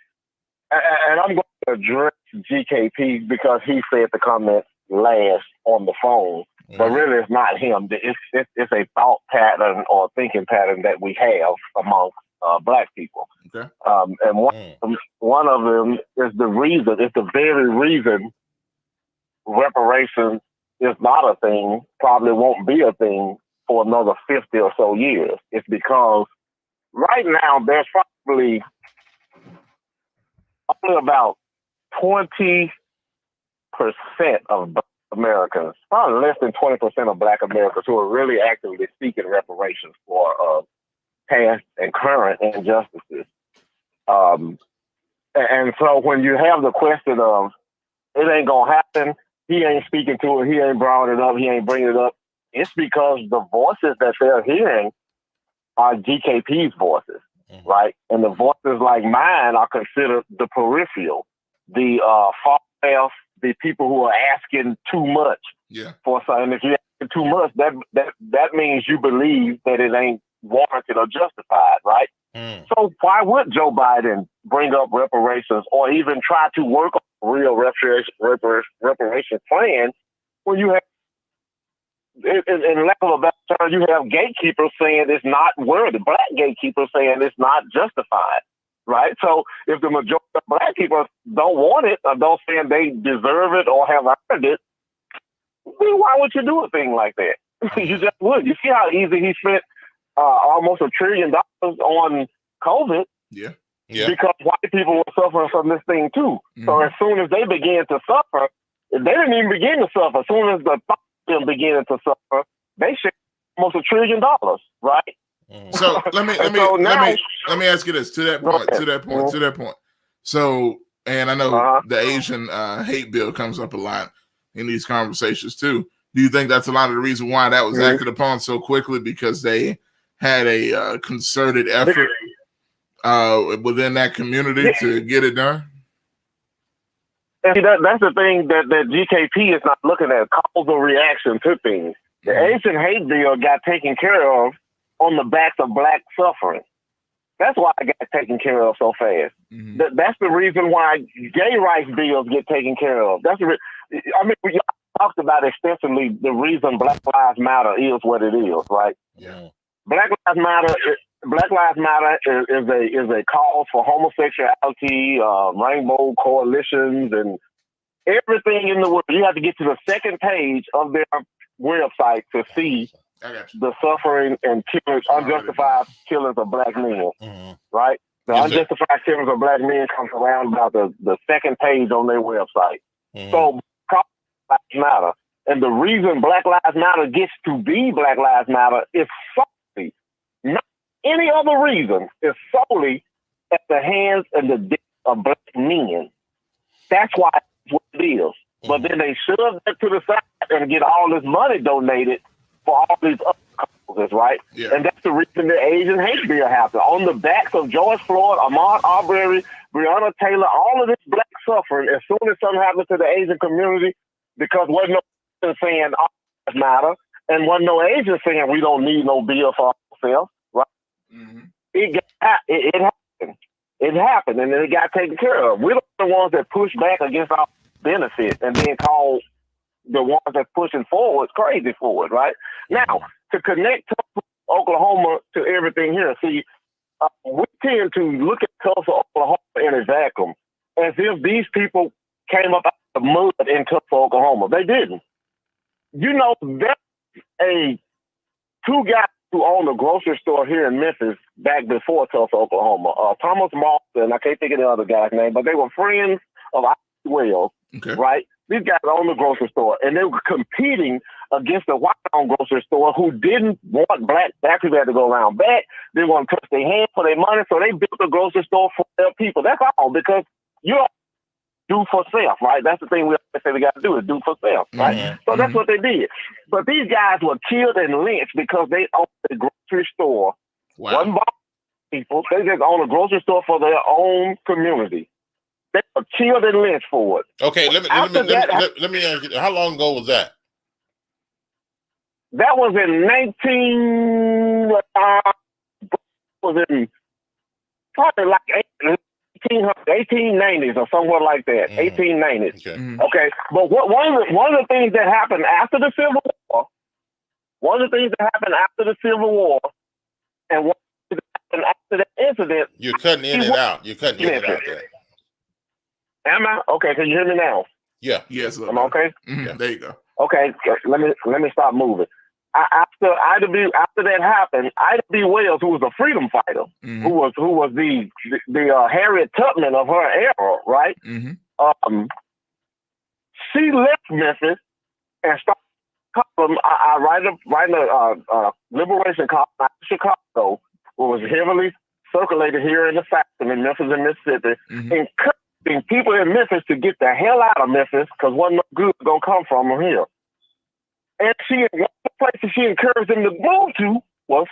and I'm going to address GKP because he said the comment last on the phone, but really it's not him. It's a thought pattern or thinking pattern that we have amongst black people. Okay. And one of them is the very reason reparations is not a thing, probably won't be a thing for another 50 or so years. It's because right now there's probably only about 20% of Black Americans, probably less than 20% of Black Americans who are really actively seeking reparations for past and current injustices. And so when you have the question of it ain't gonna happen, he ain't speaking to it, he ain't bringing it up, he ain't bringing it up, it's because the voices that they're hearing are GKP's voices, right? And the voices like mine are considered the peripheral, the far left, the people who are asking too much for something. If you're asking too much, that means you believe that it ain't warranted or justified, right? So why would Joe Biden bring up reparations or even try to work on a real reparation plan when you have, in lack of a better term, you have gatekeepers saying it's not worthy, black gatekeepers saying it's not justified, right? So if the majority of black people don't want it or don't say they deserve it or have earned it, then why would you do a thing like that? You just would. You see how easy he spent almost $1 trillion on COVID. Yeah. Because white people were suffering from this thing too. So as soon as they began to suffer, they didn't even begin to suffer. As soon as the them began to suffer, they shared almost $1 trillion, right? So let me ask you this to that point. So, and I know the Asian hate bill comes up a lot in these conversations too. Do you think that's a lot of the reason why that was acted upon so quickly, because they had a concerted effort within that community to get it done? And that's the thing that GKP is not looking at, causal reaction to things. The Asian hate bill got taken care of on the backs of black suffering. That's why it got taken care of so fast. That's the reason why gay rights bills get taken care of. We talked about extensively the reason Black Lives Matter is what it is, right? Yeah. Black Lives Matter is a call for homosexuality, rainbow coalitions, and everything in the world. You have to get to the second page of their website to see the suffering and unjustified killings of black men, right? The unjustified killings of black men comes around about the second page on their website. So Black Lives Matter And the reason Black Lives Matter gets to be Black Lives Matter is solely, not any other reason, is solely at the hands and the death of black men. That's why it's what it is. But then they shove that to the side and get all this money donated for all these other causes, right? Yeah. And that's the reason the Asian hate bill happened. On the backs of George Floyd, Ahmaud Arbery, Breonna Taylor, all of this black suffering, as soon as something happens to the Asian community, because wasn't no Asian saying all lives matter, and wasn't no Asian saying we don't need no bill for ourselves, right? Mm-hmm. It happened. It happened, and then it got taken care of. We're the ones that push back against our benefits and then call the ones that's pushing forward crazy forward, right? Now, to connect Tulsa, Oklahoma to everything here, see, we tend to look at Tulsa, Oklahoma in a vacuum, as if these people came up out of the mud in Tulsa, Oklahoma. They didn't. You know, there's two guys who owned a grocery store here in Memphis back before Tulsa, Oklahoma. Thomas Moss, and I can't think of the other guy's name, but they were friends of Wells, right? These guys owned the grocery store, and they were competing against the white-owned grocery store who didn't want black people had to go around back. They didn't want to touch their hand for their money, so they built a grocery store for their people. That's all, because you don't do for self, right? That's the thing we always say we got to do, is do for self, right? Mm-hmm. So that's what they did. But these guys were killed and lynched because they owned the grocery store. Wow. One people, they just own a grocery store for their own community. They were killed and lynched for it. Okay, let me ask you, how long ago was that? That was in 1890s or somewhere like that. 1890s. Okay. But one of the things that happened after the Civil War, and what happened after that incident. You're cutting in and out. You're cutting in and out there. Am I? Okay, can you hear me now? Yeah. Yes. Am I okay? Mm-hmm. Yeah. There you go. Okay, let me stop moving. After that happened, Ida B. Wells, who was a freedom fighter, who was the Harriet Tubman of her era, right? Mm-hmm. She left Memphis and started. I write a liberation column out of Chicago, which was heavily circulated here in the South and in Memphis and Mississippi, encouraging people in Memphis to get the hell out of Memphis because wasn't no good gonna come from here. And one of the places she encouraged them to move to was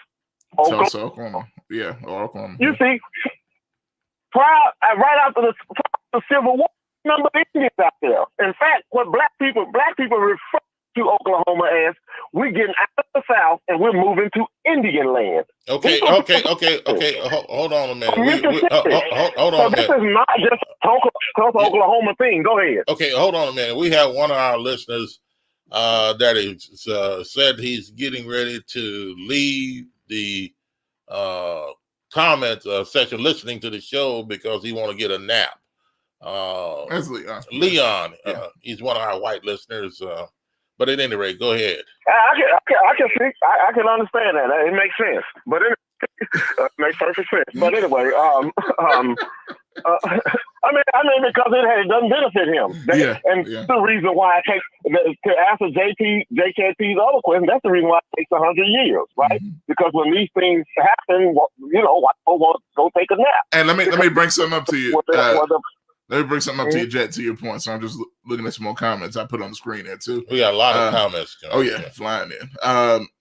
Tulsa, Oklahoma. Yeah, Oklahoma. You see, right after the Civil War, number of Indians out there. In fact, what black people refer to Oklahoma as, we're getting out of the South and we're moving to Indian land. Okay. Hold on a minute. Hold on a minute. This is not just a Tulsa, Oklahoma thing. Go ahead. Okay, hold on a minute. We have one of our listeners that is said he's getting ready to leave the comment section listening to the show because he want to get a nap. That's Leon. Leon, he's one of our white listeners. But at any rate, go ahead. I can see. I can understand that. It makes sense. But it makes perfect sense. But anyway, I mean, because it doesn't benefit him. That's the reason why I take to answer JKP's other question. That's the reason why it takes 100 years, right? Because when these things happen, white people want to go take a nap. And let me bring something up to you. Let me bring something up to you, Jet, to your point. So I'm just looking at some more comments I put on the screen there, too. We got a lot of comments. Flying in.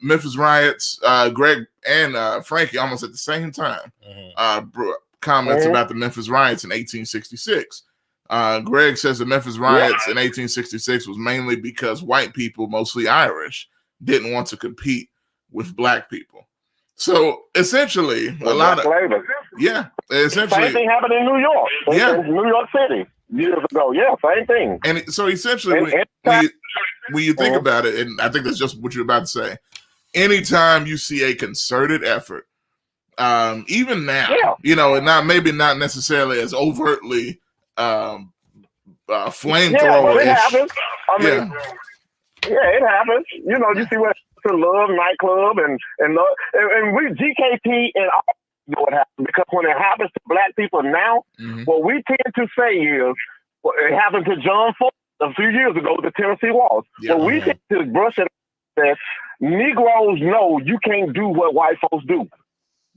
Memphis riots. Greg and Frankie almost at the same time. Comments about the Memphis riots in 1866. Greg says the Memphis riots in 1866 was mainly because white people, mostly Irish, didn't want to compete with black people. So essentially, essentially, same thing happened in New York. In New York City years ago. Yeah, same thing. And so essentially, when you think about it, and I think that's just what you're about to say. Anytime you see a concerted effort, even now, and not necessarily as overtly flamethrower. It happens. It happens. You see what. To Love nightclub and we GKP and all what happened, because when it happens to black people now, what we tend to say is it happened to John Ford a few years ago with the Tennessee walls. Yeah. Well, we get to brush it that Negroes know you can't do what white folks do.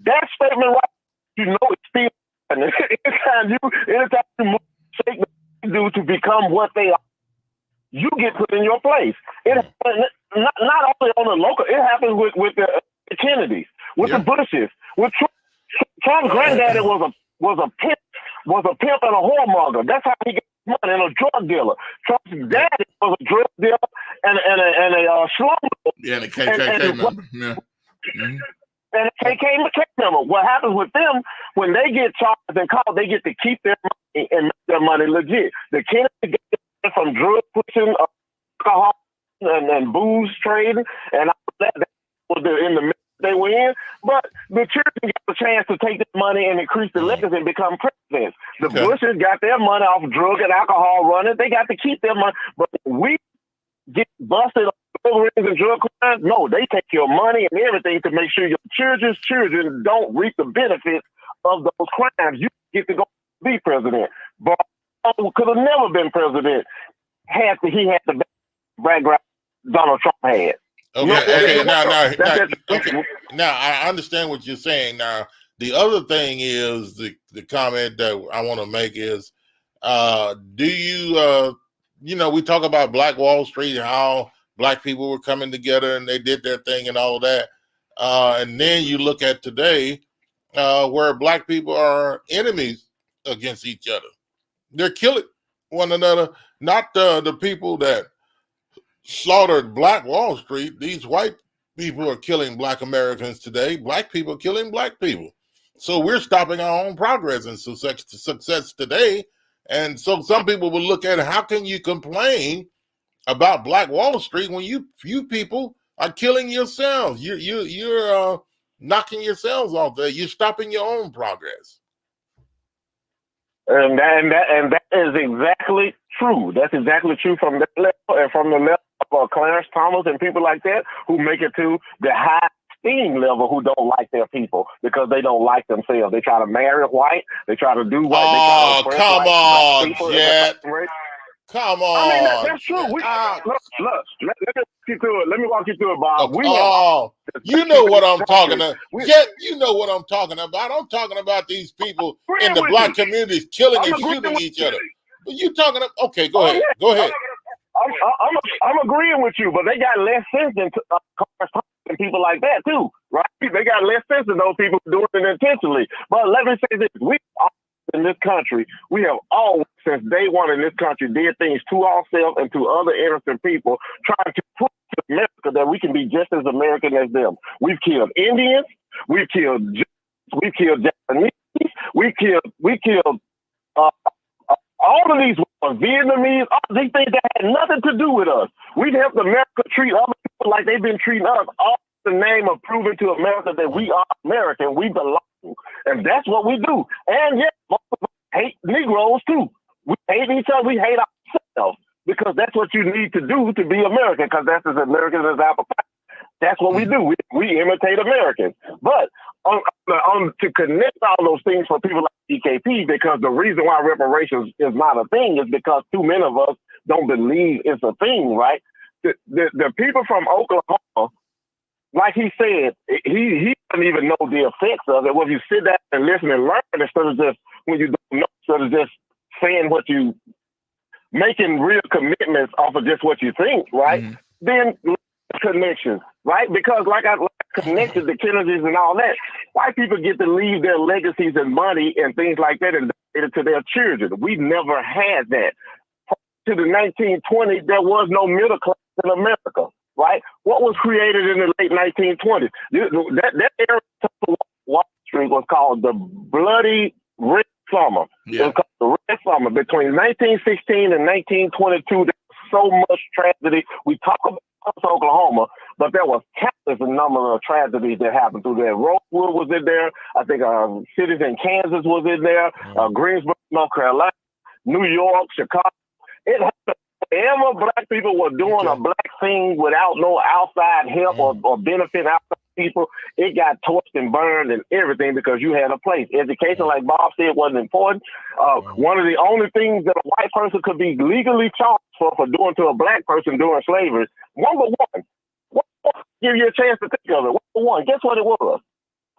That statement, right? You know, it's still. Anytime you shake the do to become what they are, you get put in your place. It not only on the local, it happens with the Kennedys, with the Bushes, with Trump. Trump's granddaddy was a pimp and a whoremonger. That's how he got money, and a drug dealer. Trump's daddy was a drug dealer and a slumber. Yeah, and a KKK member. Yeah. Mm-hmm. And a KKK member. What happens with them when they get charged and caught, they get to keep their money and make their money legit. The Kennedy get from drug pushing, alcohol, and booze trading, and all that was in the mix they were in. But the children got a chance to take their money and increase the legacy and become presidents. The Bushes got their money off drug and alcohol running. They got to keep their money. But we get busted on rings and drug crimes. No, they take your money and everything to make sure your children's children don't reap the benefits of those crimes. You get to go be president. But could have never been president had he had the background Donald Trump had. Now I understand what you're saying. Now the other thing is the comment that I want to make is, do you we talk about Black Wall Street and how Black people were coming together and they did their thing and all that, and then you look at today where Black people are enemies against each other. They're killing one another. Not the people that slaughtered Black Wall Street. These white people are killing Black Americans today. Black people killing Black people. So we're stopping our own progress and success today. And so some people will look at it, how can you complain about Black Wall Street when you people are killing yourselves? You're knocking yourselves off there. You're stopping your own progress. And that is exactly true. That's exactly true from that level and from the level of Clarence Thomas and people like that who make it to the high esteem level who don't like their people because they don't like themselves. They try to marry white. They try to do white. Oh, come on, Jet. Come on. I mean, that's true. Look, let me walk you through it, Bob. You know what I'm talking about. Jet, you know what I'm talking about. I'm talking about these people in the Black communities killing and shooting each other. But you talking about, okay, go ahead. Go ahead. I'm agreeing with you, but they got less sense than people like that too, right? They got less sense than those people doing it intentionally. But let me say this: we in this country, we have always, since day one in this country, did things to ourselves and to other innocent people, trying to prove to America that we can be just as American as them. We've killed Indians, we've killed Japanese, we killed all of these Vietnamese, all these things that had nothing to do with us. We've helped America treat other people like they've been treating us, all in the name of proving to America that we are American, we belong. And that's what we do. And yes, most of us hate Negroes too. We hate each other, we hate ourselves, because that's what you need to do to be American, because that's as American as apple pie. That's what we do. We imitate Americans. But to connect all those things for people like EKP, because the reason why reparations is not a thing is because too many of us don't believe it's a thing, right? The people from Oklahoma, like he said, he doesn't even know the effects of it. Well, if you sit down and listen and learn instead of just when you don't know, instead of just saying what you, making real commitments off of just what you think, right? Mm-hmm. Then connections, right? Because like I connected the Kennedys and all that, white people get to leave their legacies and money and things like that and donate it to their children. We never had that. To the 1920s, there was no middle class in America, right? What was created in the late 1920s? That area of Wall Street was called the Bloody Red Summer. Yeah. It was called the Red Summer. Between 1916 and 1922, there was so much tragedy. We talk about Tulsa, Oklahoma, but there was countless number of tragedies that happened through there. Rosewood was in there. I think cities in Kansas was in there. Greensboro, North Carolina, New York, Chicago. It happened. Whenever black people were doing a black thing without no outside help or benefit outside people. It got torched and burned and everything because you had a place. Education, like Bob said, wasn't important. One of the only things that a white person could be legally charged for doing to a black person during slavery, number one, give you a chance to think of it. Number one, guess what it was?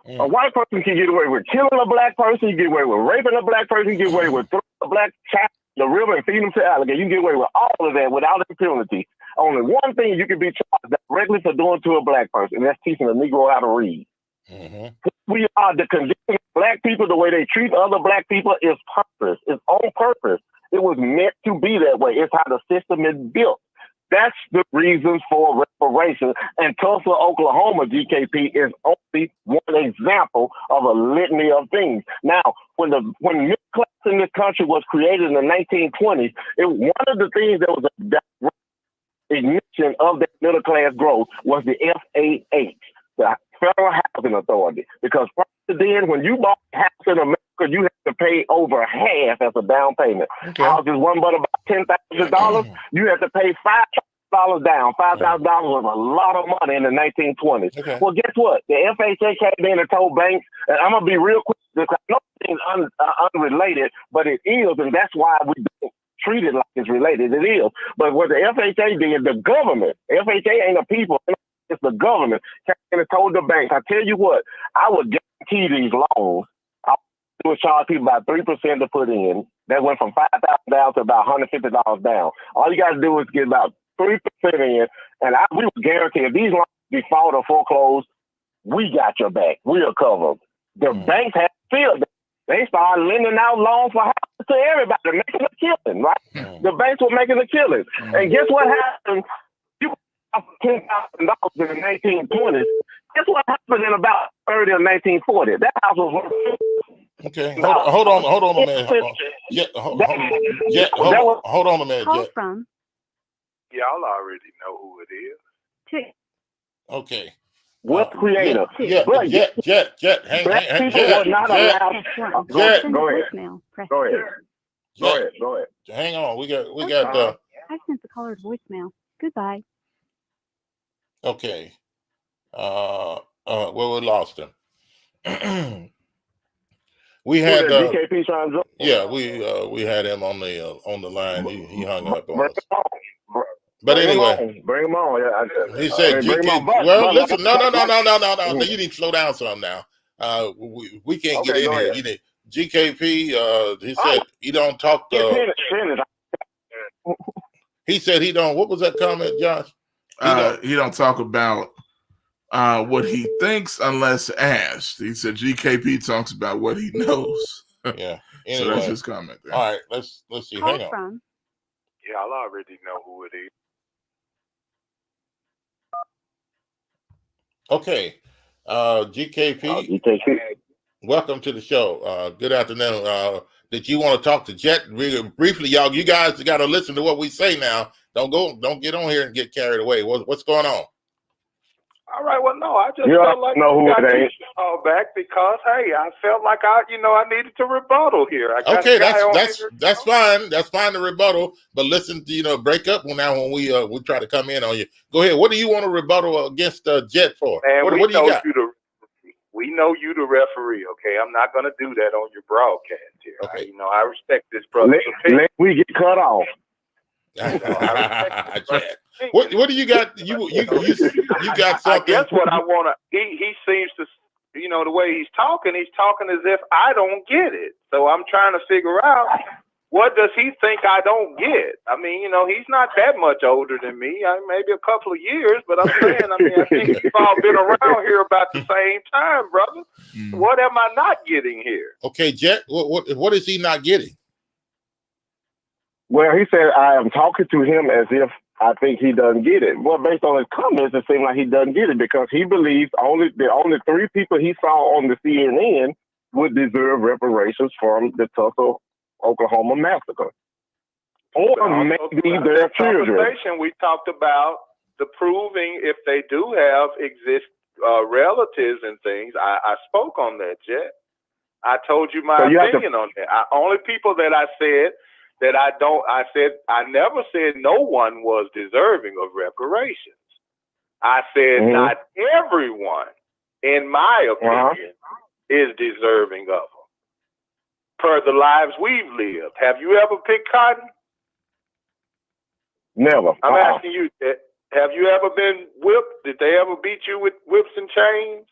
A white person can get away with killing a black person, you get away with raping a black person, you get away with throwing a black child in the river and feeding him to alligator. You can get away with all of that without impunity. Only one thing you can be charged directly for doing to a black person, and that's teaching a Negro how to read. We are the condition of black people, the way they treat other black people is purpose. It's on purpose. It was meant to be that way. It's how the system is built. That's the reasons for reparations. And Tulsa, Oklahoma, GKP is only one example of a litany of things. Now, when middle class in this country was created in the 1920s, one of the things that was a direct ignition of that middle class growth was the FAH, the Federal Housing Authority. Because prior to then, when you bought a house in America, you had to pay over half as a down payment. Houses one but about $10,000. You had to pay $5,000 down. $5,000 was a lot of money in the 1920s. Well, guess what? The FHA came in and told banks, and I'm gonna be real quick because I know things unrelated, but it is, and that's why we don't treat it like it's related. It is. But what the FHA did, the government, FHA ain't the people. It's the government. Came in and told the banks, I tell you what, I would guarantee these loans. I would charge people about 3% to put in. That went from $5,000 down to about $150 down. All you got to do is get about 3% in, and we would guarantee if these loans default or foreclosed, we got your back. We are covered. The banks have filled that. They started lending out loans for houses to everybody, making a killing, right? The banks were making a killing. And guess what happened? You got $10,000 in the 1920s. Guess what happened in about 30 or 1940? That house was worth. Okay, hold on a minute. Hold on a minute. Call from. Y'all already know who it is. Okay. What creator? Jet. Hang. Go ahead. Hang on. We got. I sent the caller voicemail. Goodbye. Okay. Well, we lost him. We had GKP trying to we had him on the line. He hung up on us. But anyway, bring him on. He said, "Well, listen, no. You need to slow down some now. We can't get in here. You need GKP. He said he don't talk. He said he don't. What was that comment, Josh? He don't talk about what he thinks unless asked. He said GKP talks about what he knows. Yeah. Anyway, so that's his comment there. All right, let's see. Call Hang on. from. Y'all already know who it is. Okay. GKP. Welcome to the show. Good afternoon. Did you want to talk to Jet really briefly, y'all? You guys got to listen to what we say now. Don't get on here and get carried away. What's going on? All right. Well, no, I just felt like I got to call back because I felt like I needed to rebuttal here. Okay, that's fine. That's fine to rebuttal. But listen, break up now when we try to come in on you. Go ahead. What do you want to rebuttal against Jet for? Man, what do you got? We know you the referee. Okay, I'm not going to do that on your broadcast here. Okay. I respect this brother's opinion. Let we get cut off. What do you got? You got something? I guess what I want to. He seems to, the way he's talking as if I don't get it. So I'm trying to figure out what does he think I don't get. I mean, he's not that much older than me. Maybe a couple of years, but I'm saying, I think we've all been around here about the same time, brother. What am I not getting here? Okay, Jet. What is he not getting? Well, he said, I am talking to him as if I think he doesn't get it. Well, based on his comments, it seems like he doesn't get it because he believes the only three people he saw on the CNN would deserve reparations from the Tulsa, Oklahoma massacre. Or maybe their children. We talked about the proving if they do have relatives and things. I spoke on that, Jet. I told you my opinion on that. Only people that I said I never said no one was deserving of reparations. I said not everyone in my opinion, is deserving of them. Per the lives we've lived. Have you ever picked cotton? Never. I'm asking you, have you ever been whipped? Did they ever beat you with whips and chains?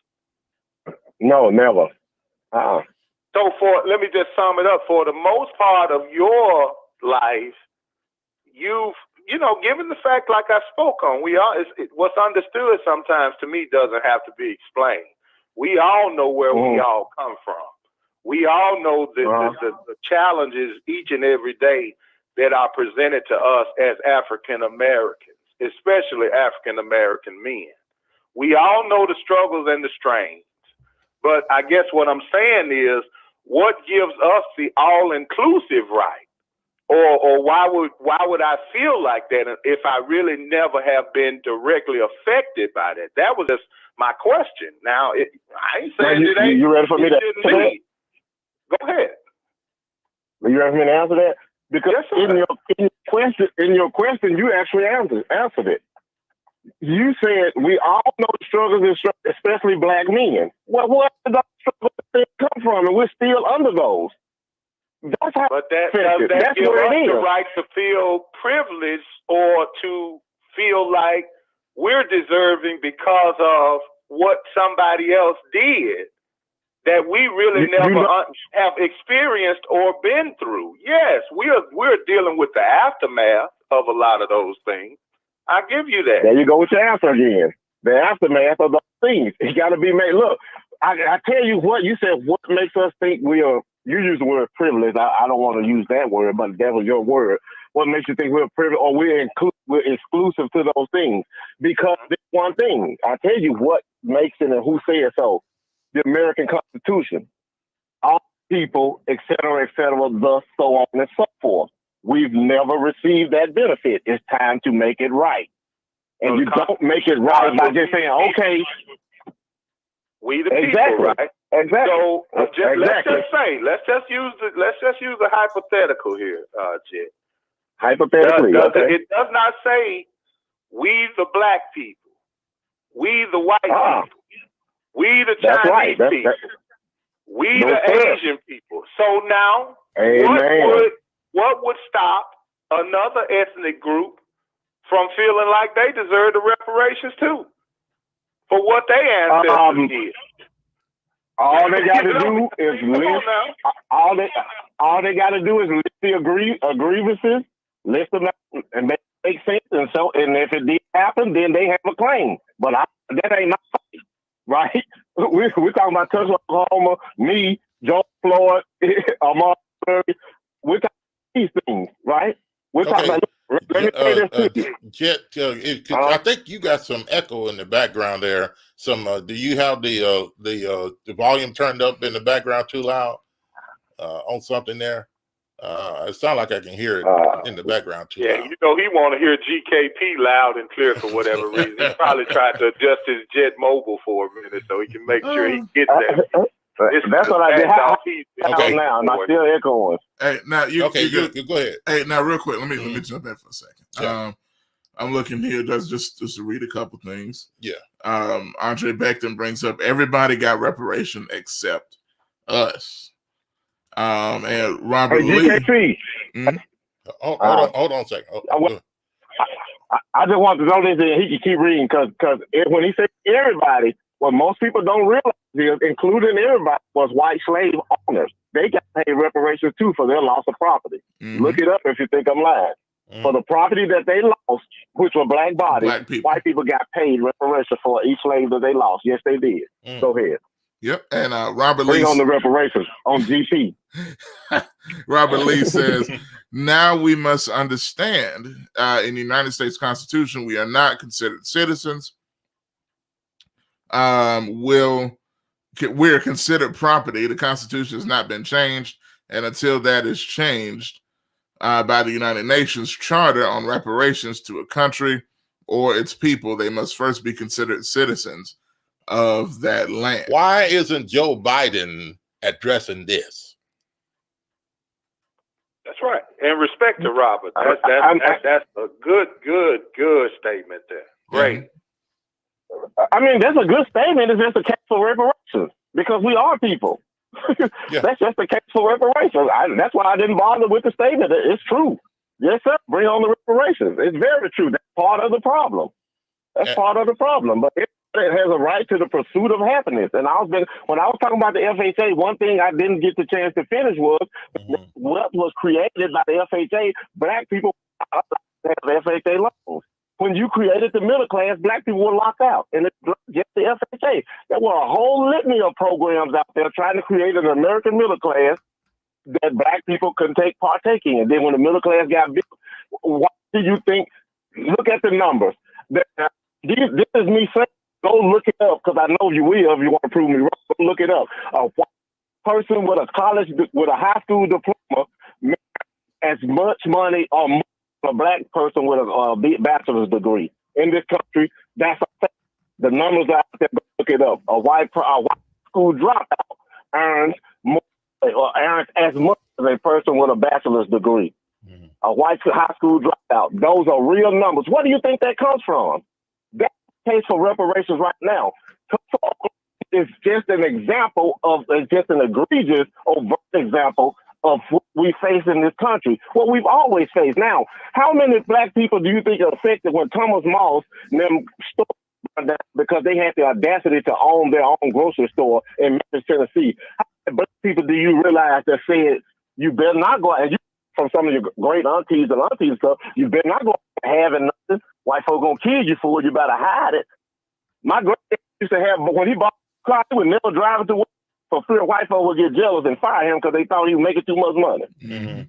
No, never. So let me just sum it up. For the most part of your life, given the fact, like I spoke on, what's understood sometimes to me doesn't have to be explained. We all know where we all come from. We all know the challenges each and every day that are presented to us as African Americans, especially African American men. We all know the struggles and the strains. But I guess what I'm saying is, what gives us the all-inclusive right? Or why would I feel like that if I really never have been directly affected by that? That was just my question. Now, I ain't saying it ain't. You ready for me to answer that? Go ahead. Are you ready for me to answer that? Because in your question, you actually answered it. You said we all know the struggles, especially black men. Where did those struggles come from? And we're still under those. That's how. But that gives us the right to feel privileged or to feel like we're deserving because of what somebody else did that we really never have experienced or been through. Yes, we're dealing with the aftermath of a lot of those things. I give you that. There you go with your answer again. The aftermath of those things. It got to be made. Look, I tell you what, you said what makes us think we are, you use the word privilege. I don't want to use that word, but that was your word. What makes you think we're privileged or we're exclusive to those things? Because this one thing, I tell you what makes it and who said so. The American Constitution. All people, et cetera, thus so on and so forth. We've never received that benefit. It's time to make it right. And you don't make it right by just saying, okay. We the people, right? Exactly. So let's just use a hypothetical here, Jet. Hypothetically, It does not say we the black people, we the white people, we the Chinese people, we the Asian people. So now, what would stop another ethnic group from feeling like they deserve the reparations too for what they ancestors did? All they got to do is list. All they got to do is list the grievances, list them out, and make sense. And if it did happen, then they have a claim. But that ain't my fight, right? We're talking about Tulsa, Oklahoma, me, George Floyd, Amar. We're talking about these things, right? We're talking about. Let me say this to you. Jet, I think you got some echo in the background there. Do you have the volume turned up in the background too loud on something there? It sounds like I can hear it in the background too loud. He want to hear GKP loud and clear for whatever reason. He probably tried to adjust his Jet Mobile for a minute so he can make sure he gets that. That's what I did. Okay. Now, I'm not still echoing. Hey, now you go ahead. Hey, now real quick, let me jump in for a second. Yeah. I'm looking here just to read a couple things. Yeah. Andre Becton brings up everybody got reparation except us. And Robert Lee. Hold on a second. I just want to know this, and he can keep reading because when he said everybody, what most people don't realize is, including everybody, was white slave owners. They got paid reparations too for their loss of property. Look it up if you think I'm lying. For the property that they lost, which were black bodies, white people got paid reparations for each slave that they lost. Yes, they did. Go ahead. Yep, and Robert Bring Lee on the reparations on GP. Robert Lee says, now we must understand in the United States Constitution, we are not considered citizens. We're considered property. The Constitution has not been changed. And until that is changed by the United Nations Charter on reparations to a country or its people, they must first be considered citizens of that land. Why isn't Joe Biden addressing this? That's right. And respect to Robert. That's a good statement there. Great. I mean, that's a good statement. It's just a case for reparations because we are people. That's just a case for reparations. That's why I didn't bother with the statement. It's true. Yes, sir. Bring on the reparations. It's very true. That's part of the problem. That's part of the problem. But it has a right to the pursuit of happiness. And when I was talking about the FHA, one thing I didn't get the chance to finish was what was created by the FHA. Black people have FHA loans. When you created the middle class, black people were locked out. And it's just the FHA. There were a whole litany of programs out there trying to create an American middle class that black people couldn't partake in. And then when the middle class got big, why do you think? Look at the numbers. This is me saying, go look it up because I know you will if you want to prove me wrong. Go look it up. A white person with a high school diploma makes as much money or more than a black person with a bachelor's degree in this country. That's a fact. The numbers are out there. Go look it up. A white school dropout earns more or earns as much as a person with a bachelor's degree. A white high school dropout. Those are real numbers. What do you think that comes from? That's the case for reparations right now. It's just an example it's just an egregious, overt example of what we face in this country, what we've always faced. Now, how many black people do you think are affected when Thomas Moss and them stores burned down because they had the audacity to own their own grocery store in Memphis, Tennessee? How many black people do you realize that said, you better not go out, and you from some of your great aunties and stuff, you better not go out having nothing. White folk gonna kill you for it, you better hide it. My granddad used to have, but when he bought a car, he would never drive it to work for fear white folk would get jealous and fire him because they thought he was making too much money. Mm-hmm.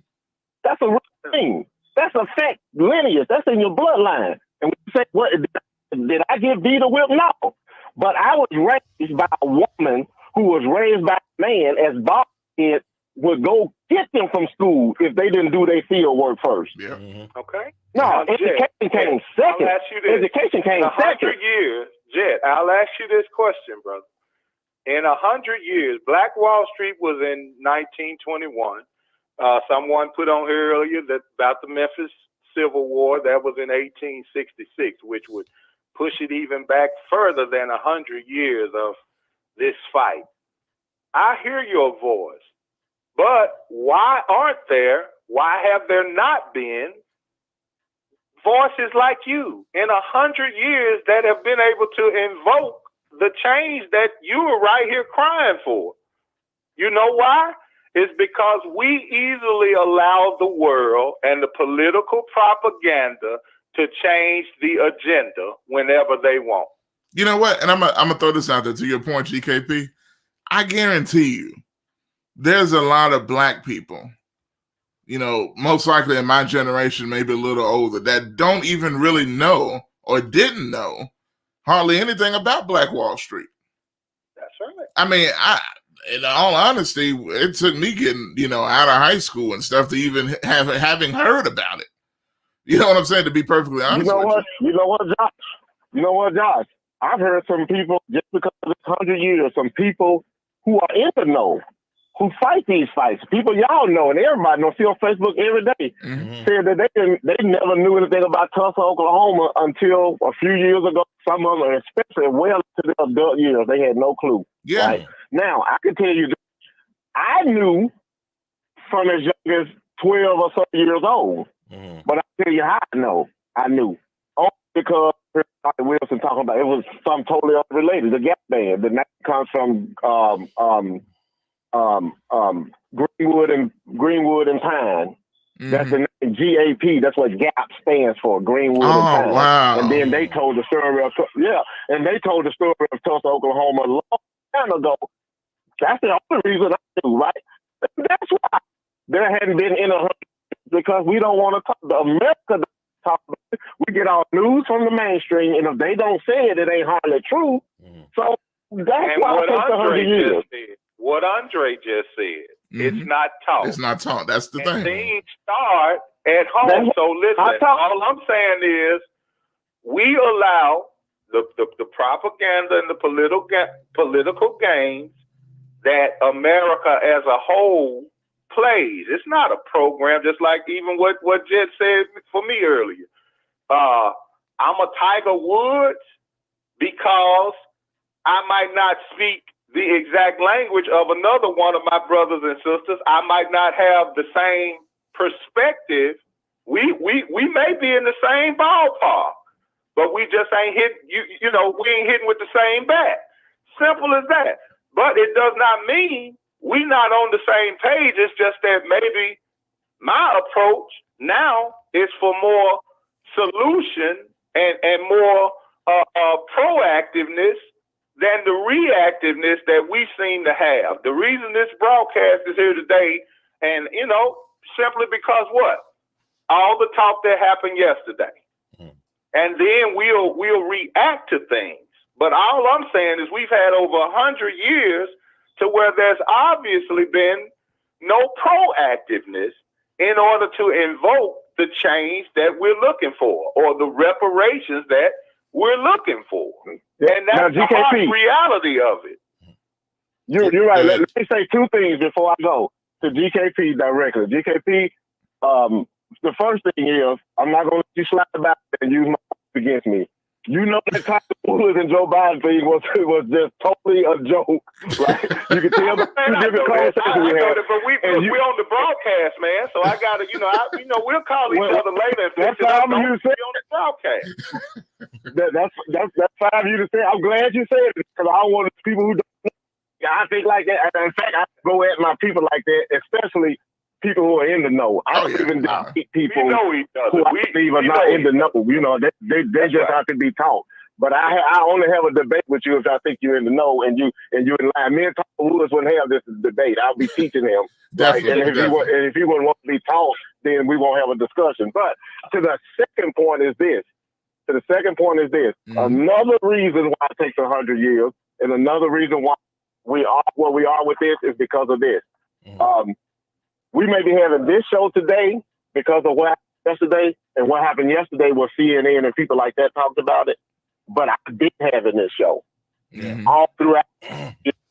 That's a real thing. That's a fact, lineage. That's in your bloodline. And when you say, what, did I get beat or whipped? No. But I was raised by a woman who was raised by a man as boss kids would go get them from school if they didn't do their field work first. Yeah. Okay. No, education came second. I'll ask you this. Education came second. 100 years, Jet, I'll ask you this question, brother. In 100 years, Black Wall Street was in 1921. Someone put on here earlier that about the Memphis Civil War. That was in 1866, which would push it even back further than 100 years of this fight. I hear your voice. But why have there not been voices like you in 100 years that have been able to invoke the change that you are right here crying for? You know why? It's because we easily allow the world and the political propaganda to change the agenda whenever they want. You know what? And I'm gonna throw this out there to your point, GKP. I guarantee you, there's a lot of black people, most likely in my generation, maybe a little older, that don't even really know or didn't know hardly anything about Black Wall Street. That's right. I mean, in all honesty, it took me getting, out of high school and stuff to even having heard about it. You know what I'm saying? To be perfectly honest with you. You know what, Josh? I've heard some people, just because of this 100 years, some people who are in the know, who fight these fights. People y'all know, and everybody knows, see on Facebook every day, said that they never knew anything about Tulsa, Oklahoma until a few years ago. Some of them, especially well into their adult years, they had no clue. Yeah. Right? Now, I can tell you, I knew from as young as 12 or so years old. But I'll tell you how I knew. Only because Wilson talking about it was something totally unrelated. The Gap Band. The name comes from Greenwood and Pine. That's the name, GAP. That's what GAP stands for, Greenwood and Pine. Wow. And then they told the story of Tulsa, Oklahoma a long time ago. That's the only reason I knew, right? That's why there hadn't been in 100 years, because we don't want to talk. America doesn't talk about it. We get our news from the mainstream, and if they don't say it, it ain't hardly true. So that's why it takes 100 years. What Andre just said, it's not taught. It's not taught. That's the thing. Things start at home. So listen, all I'm saying is we allow the propaganda and the political games that America as a whole plays. It's not a program, just like even what Jed said for me earlier. I'm a Tiger Woods because I might not speak the exact language of another one of my brothers and sisters. I might not have the same perspective. We may be in the same ballpark, but we just ain't hit you know, we ain't hitting with the same bat. Simple as that. But it does not mean we not on the same page. It's just that maybe my approach now is for more solution and more proactiveness than the reactiveness that we seem to have. The reason this broadcast is here today, and you know, simply because what? All the talk that happened yesterday. And then we'll react to things. But all I'm saying is we've had over 100 years to where there's obviously been no proactiveness in order to invoke the change that we're looking for, or the reparations that we're looking for. And that's the harsh reality of it. You're right. Let me say two things before I go to GKP directly. GKP, the first thing is, I'm not going to let you slide back and use my against me. You know that Tyler Wood and Joe Biden thing was just totally a joke. Right? You can tell the different conversations we had. But we're on the broadcast, man. So I gotta, we'll call each other later and fix it up. Don't be on the broadcast. That's fine for you to say. I'm glad you said it, because I don't want people who don't know. I think like that. In fact, I go at my people like that, especially people who are in the know. I don't even debate people who I believe are not in the know. You know, they just have to be taught. But I only have a debate with you if I think you're in the know and you're in line. Me and Tom Woods wouldn't have this debate. I'll be teaching him. Definitely, right? And if he wouldn't want to be taught, then we won't have a discussion. But to the second point is this. Another reason why it takes 100 years, and another reason why we are where we are with this, is because of this. We may be having this show today because of what happened yesterday, and what happened yesterday was CNN and people like that talked about it. But I've been having this show all throughout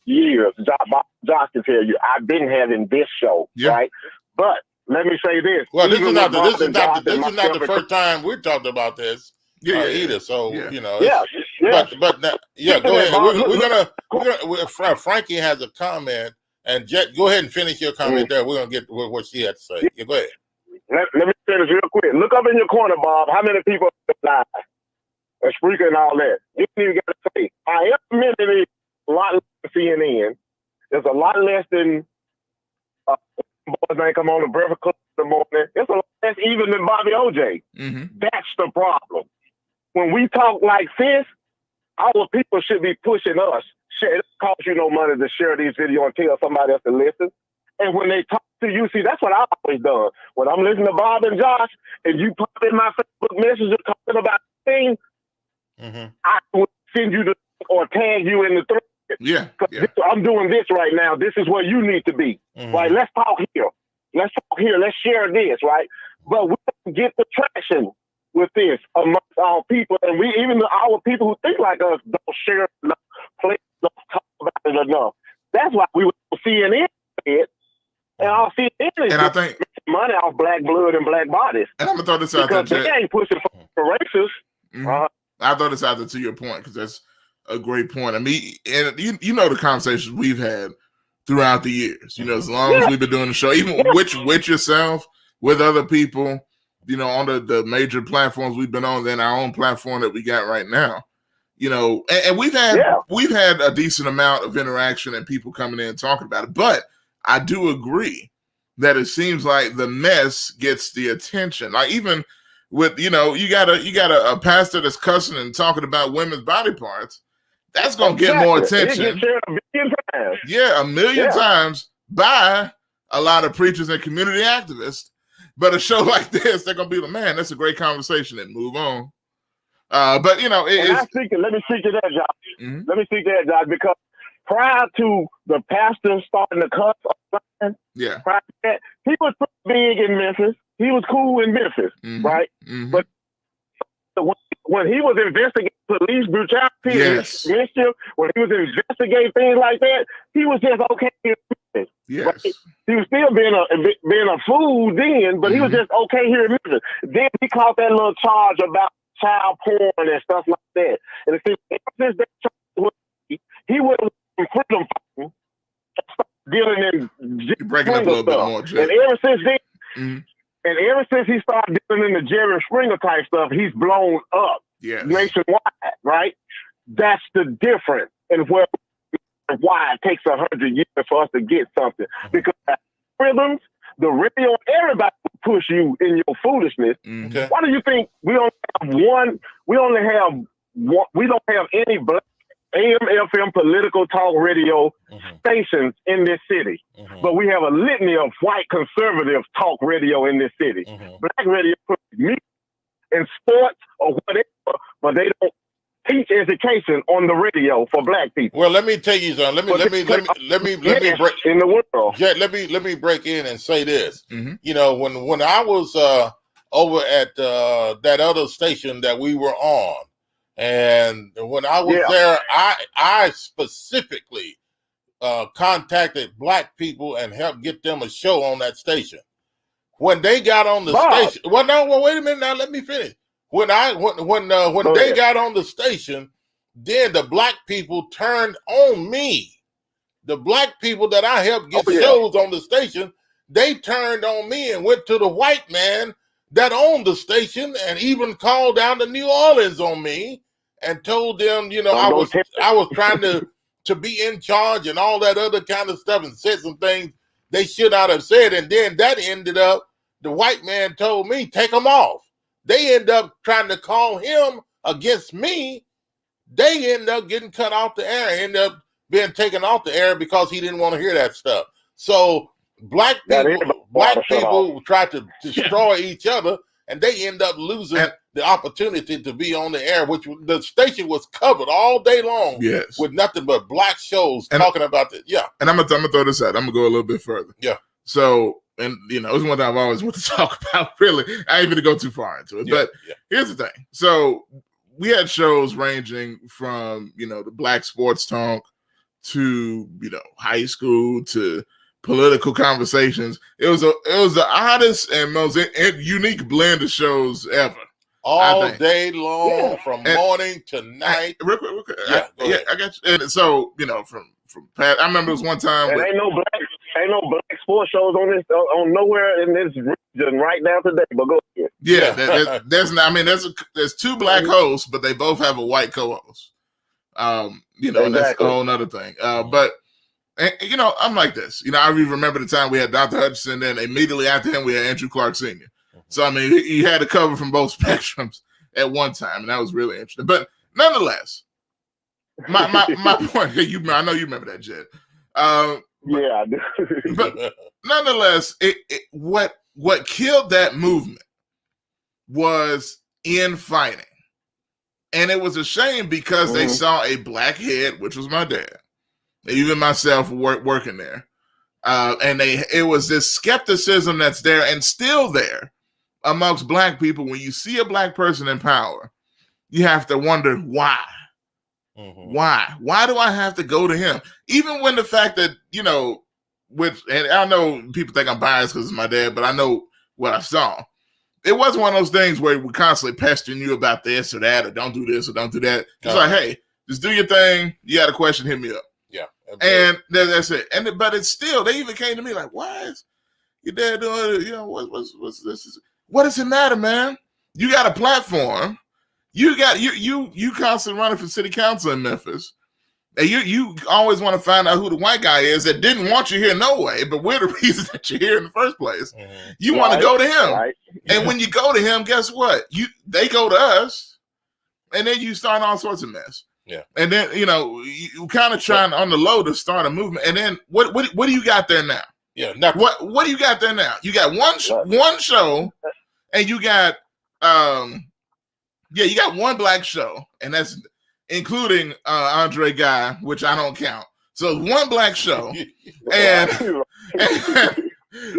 years. Josh can tell you, I've been having this show, right? But let me say this. Well, this is not the first time we talked about this either. So But now, go ahead. We're gonna. Frankie has a comment. And Jet, go ahead and finish your comment there. We're going to get what she had to say. Yeah, go ahead. Let me finish real quick. Look up in your corner, Bob. How many people died? A Spreaker and all that. You don't even got to say. However many is a lot less than CNN. There's a lot less than boys ain't come on the Breakfast Club in the morning. It's a lot less even than Bobby OJ. That's the problem. When we talk like this, our people should be pushing us. It doesn't cost you no money to share these videos and tell somebody else to listen. And when they talk to you, see, that's what I've always done. When I'm listening to Bob and Josh, and you pop in my Facebook Messenger talking about things, I will send you or tag you in the thread. I'm doing this right now. This is where you need to be. Right? Let's talk here. Let's share this, right? But we don't get the traction with this amongst our people. And even our people who think like us don't share enough, don't talk about it enough. That's why we were CNN it, and our CNN is I think money off black blood and black bodies. And I'm gonna throw this out there, because they ain't pushing for racists. I throw this out there to your point because that's a great point. I mean, and you know the conversations we've had throughout the years. You know, as long as we've been doing the show, even with yourself, with other people, you know, on the major platforms we've been on, then our own platform that we got right now. You know, and we've had a decent amount of interaction and people coming in and talking about it. But I do agree that it seems like the mess gets the attention. Like even with, you know, you got a pastor that's cussing and talking about women's body parts. That's gonna get more attention. It gets shared 1 million times. Yeah, 1 million times by a lot of preachers and community activists. But a show like this, they're gonna be like, man, that's a great conversation, and move on. But you know, let me speak to that, Josh. Let me speak to that, Josh, because prior to the pastor starting to cuss, prior to that, he was pretty big in Memphis. He was cool in Memphis, right? But when he was investigating police brutality and mischief, when he was investigating things like that, he was just okay in Memphis. Right? He was still being a fool then, but he was just okay here in Memphis. Then he caught that little charge about child porn and stuff like that. And since he wouldn't freedom fighting, dealing in You're breaking up a little bit more, Jay. and ever since then, and ever since he started dealing in the Jerry Springer type stuff, he's blown up nationwide, right? That's the difference in why it takes 100 years for us to get something. Because rhythms, the radio, everybody will push you in your foolishness. Okay. Why do you think we don't have one? We only have one. We don't have any black AM, FM, political talk radio stations in this city. But we have a litany of white conservative talk radio in this city. Black radio puts music and sports or whatever, but they don't teach education on the radio for black people. Well, let me tell you something. Let me break in the world. Yeah, let me break in and say this. You know, when I was over at that other station that we were on, and when I was there, I specifically contacted black people and helped get them a show on that station. When they got on the station, wait a minute now, let me finish. When they got on the station, then the black people turned on me. The black people that I helped get shows on the station, they turned on me and went to the white man that owned the station and even called down to New Orleans on me and told them, you know, I was trying to be in charge and all that other kind of stuff, and said some things they should not have said. And then that ended up, the white man told me, take them off. They end up trying to call him against me. They end up getting cut off the air, end up being taken off the air because he didn't want to hear that stuff. So black people try to destroy each other, and they end up losing the opportunity to be on the air, which the station was covered all day long with nothing but black shows talking about it. Yeah. And I'm gonna throw this out. I'm gonna go a little bit further. Yeah. So, and you know, it's one thing I've always wanted to talk about. Really, I ain't even go too far into it. But here's the thing. So we had shows ranging from, you know, the black sports talk to, you know, high school to political conversations. It was the oddest and most unique blend of shows ever. All day long, from morning to night. Real quick. I got you. And so, you know, from Pat, I remember it was one time. And ain't no black sports shows on nowhere in this region right now today. But go ahead. Yeah, there's two black hosts, but they both have a white co-host. You know, and that's a whole nother thing. But you know, I'm like this. You know, I remember the time we had Dr. Hutchinson, then immediately after him we had Andrew Clark Sr. So I mean, he had to cover from both spectrums at one time, and that was really interesting. But nonetheless, my point. I know you remember that, Jed. Yeah, I do. But nonetheless, what killed that movement was infighting, and it was a shame because they saw a black head, which was my dad, even myself working there, and it was this skepticism that's there and still there amongst black people. When you see a black person in power, you have to wonder why. Why do I have to go to him? Even when the fact that, you know, and I know people think I'm biased because it's my dad, but I know what I saw. It wasn't one of those things where we're constantly pestering you about this or that, or don't do this or don't do that. It's like, hey, just do your thing. You got a question, hit me up. Yeah. And that's it. But it's still, they even came to me like, why is your dad doing it? You know, what's this? What does it matter, man? You got a platform. You constantly running for city council in Memphis. And you always want to find out who the white guy is that didn't want you here no way, but we're the reason that you're here in the first place. You want to go to him. Right. And when you go to him, guess what? They go to us, and then you start all sorts of mess. Yeah. And then, you know, you kind of trying on the low to start a movement. And then what do you got there now? Yeah. Nothing. What do you got there now? You got one show, and you got you got one black show, and that's including Andre Guy, which I don't count. So one black show, and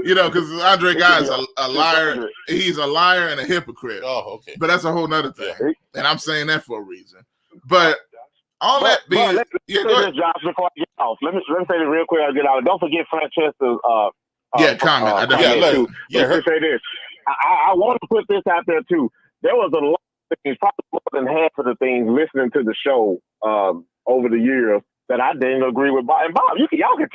you know, because Andre Guy is a liar. He's a liar and a hypocrite. Oh, okay. But that's a whole nother thing, and I'm saying that for a reason. But all that being, go ahead. Josh, before I get off, let me say this real quick. I'll get out. Don't forget Francesca's comment. Let me say this. I want to put this out there too. There was a lot things, probably more than half of the things listening to the show over the years that I didn't agree with Bob. And Bob, y'all can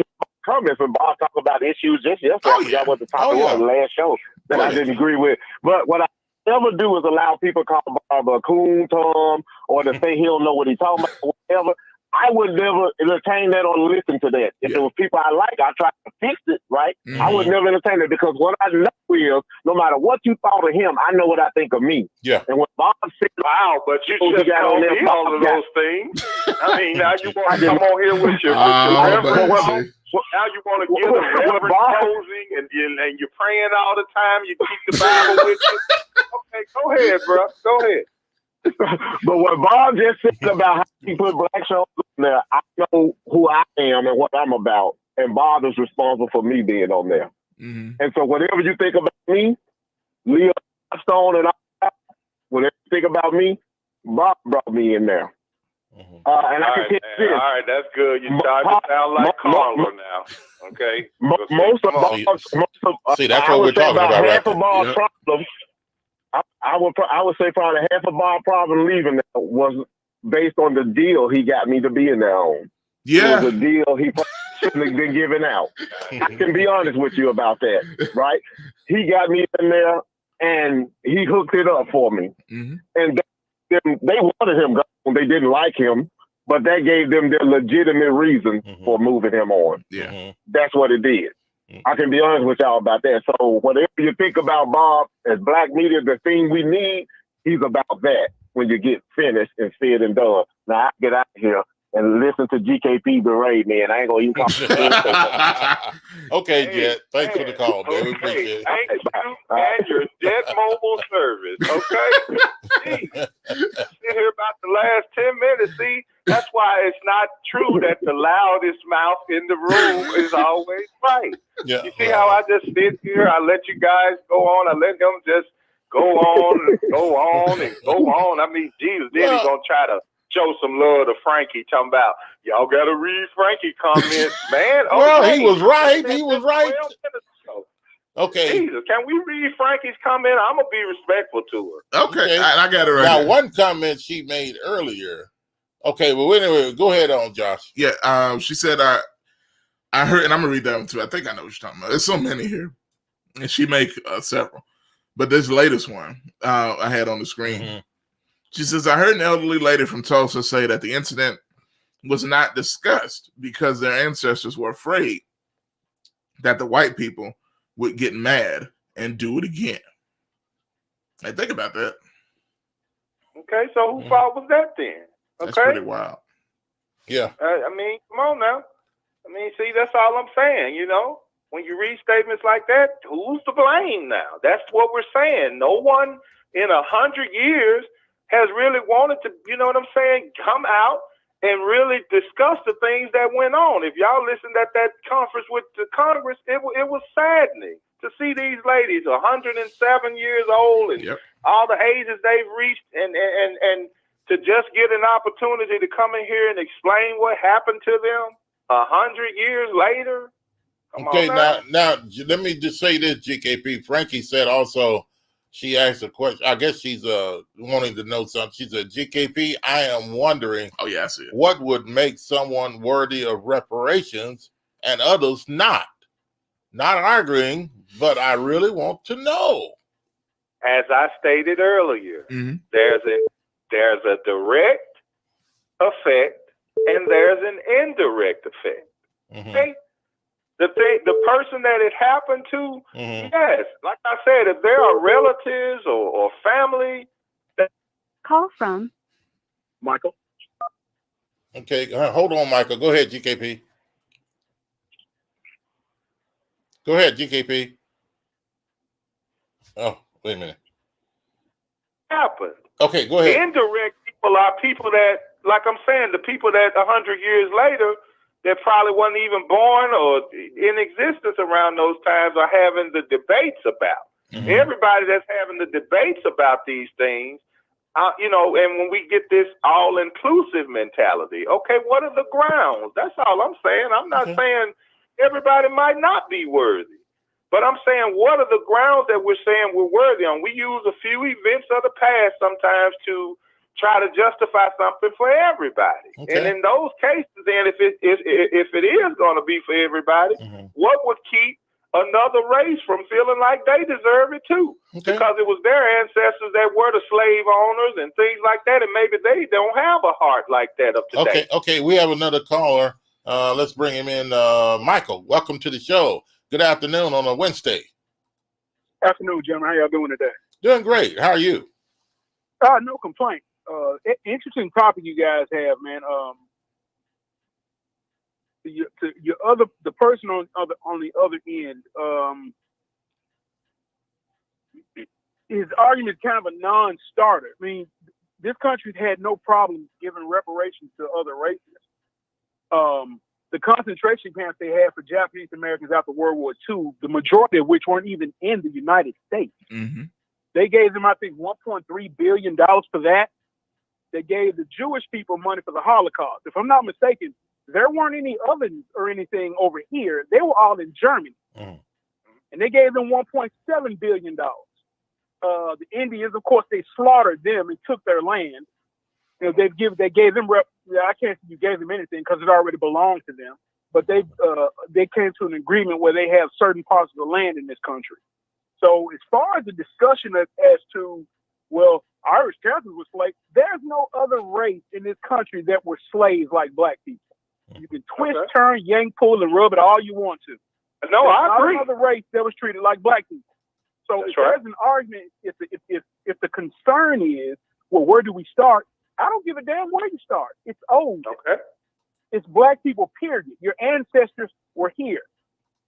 comments when Bob talk about issues just yesterday. I forgot what the topic was the last show that I didn't agree with. But what I never do is allow people to call Bob a coon Tom or to say he don't know what he's talking about or whatever. I would never entertain that or listen to that. If it was people I like, I try to fix it, right? Mm-hmm. I would never entertain it because what I know is no matter what you thought of him, I know what I think of me. Yeah. And when Bob said, wow, but you just told me all of those things. I mean, now you want to come on here with your reverend. Now you want to get a reverend posing and you're praying all the time. You keep the Bible with you. Okay, go ahead, bro. Go ahead. But what Bob just said about how he put black shows on there, I know who I am and what I'm about. And Bob is responsible for me being on there. Mm-hmm. And so whatever you think about me, Leo Stone and all that, whatever you think about me, Bob brought me in there. Mm-hmm. And I can catch this. All right, that's good. You starting to sound like Carla now. Okay. Most of see, that's what we're talking about right there. Bob's problems, I would say probably half of Bob's problem leaving there was based on the deal he got me to be in there on. Yeah. It was a deal he shouldn't have been giving out. I can be honest with you about that, right? He got me in there and he hooked it up for me. Mm-hmm. And they wanted him gone. They didn't like him, but that gave them their legitimate reason for moving him on. Yeah. That's what it did. I can be honest with y'all about that. So whatever you think about Bob as black media, the thing we need, he's about that when you get finished and said and done. Now I get out of here and listen to GKP berate me, and I ain't gonna even call. Okay, Jet. Thanks for the call, man. We appreciate it. Thank you and your Jet Mobile service. Okay. Sit here about the last 10 minutes. See, that's why it's not true that the loudest mouth in the room is always right. Yeah. You see how I just sit here? I let you guys go on. I let him just go on and go on and go on. I mean, Jesus, then he's gonna try to show some love to Frankie, talking about y'all gotta read Frankie comments, man. Okay. Well, he was right. He was right. Okay. Jesus, can we read Frankie's comment? I'm gonna be respectful to her. Okay. I got it right. Now, one comment she made earlier. Okay, well, anyway, go ahead on, Josh. Yeah, she said, I heard, and I'm gonna read that one too. I think I know what you're talking about. There's so many here, and she make several, but this latest one I had on the screen. Mm-hmm. She says, I heard an elderly lady from Tulsa say that the incident was not discussed because their ancestors were afraid that the white people would get mad and do it again. Hey, think about that. Okay, so who fault was that then? Okay. That's pretty wild. Yeah. I mean, come on now. I mean, see, that's all I'm saying, you know? When you read statements like that, who's to blame now? That's what we're saying. No one in 100 years has really wanted to, you know what I'm saying, come out and really discuss the things that went on. If y'all listened at that conference with the Congress, it was saddening to see these ladies 107 years old and all the ages they've reached and to just get an opportunity to come in here and explain what happened to them 100 years later. Okay, now let me just say this, GKP. Frankie said also, she asked a question. I guess she's wanting to know something. She said, GKP, I am wondering I see it. What would make someone worthy of reparations and others not? Not arguing, but I really want to know. As I stated earlier, there's a direct effect and there's an indirect effect. Okay? The person that it happened to, yes, like I said, if there are relatives or family. Call from Michael. Okay, hold on, Michael. Go ahead, GKP. Go ahead, GKP. Oh, wait a minute. Happened. Okay, go ahead. The indirect people are people that, like I'm saying, the people that 100 years later, that probably wasn't even born or in existence around those times are having the debates about. Everybody that's having the debates about these things, you know, and when we get this all-inclusive mentality, okay, what are the grounds? That's all I'm saying. I'm not saying everybody might not be worthy. But I'm saying, what are the grounds that we're saying we're worthy on? We use a few events of the past sometimes to try to justify something for everybody. Okay. And in those cases, then if it is going to be for everybody, what would keep another race from feeling like they deserve it too? Okay. Because it was their ancestors that were the slave owners and things like that, and maybe they don't have a heart like that up to date. Okay, we have another caller. Let's bring him in. Michael, welcome to the show. Good afternoon on a Wednesday. Afternoon, gentlemen. How y'all doing today? Doing great. How are you? No complaint. Interesting topic you guys have, man. The person on the other end, his argument is kind of a non-starter. I mean, this country's had no problem giving reparations to other races. The concentration camps they had for Japanese Americans after World War II, the majority of which weren't even in the United States. Mm-hmm. They gave them, I think, $1.3 billion for that. They gave the Jewish people money for the Holocaust. If I'm not mistaken, there weren't any ovens or anything over here. They were all in Germany. Mm. And they gave them $1.7 billion. The Indians, of course, they slaughtered them and took their land. You know, they gave them I can't say you gave them anything because it already belonged to them. But they came to an agreement where they have certain parts of the land in this country. So as far as the discussion as to, well, Irish Catholics were slaves, there's no other race in this country that were slaves like black people. You can twist, turn, yank, pull, and rub it all you want to. No, there's I agree. not another race that was treated like black people. So if there's an argument, if the concern is, well, where do we start? I don't give a damn where you start. It's old. Okay. It's black people, period. Your ancestors were here.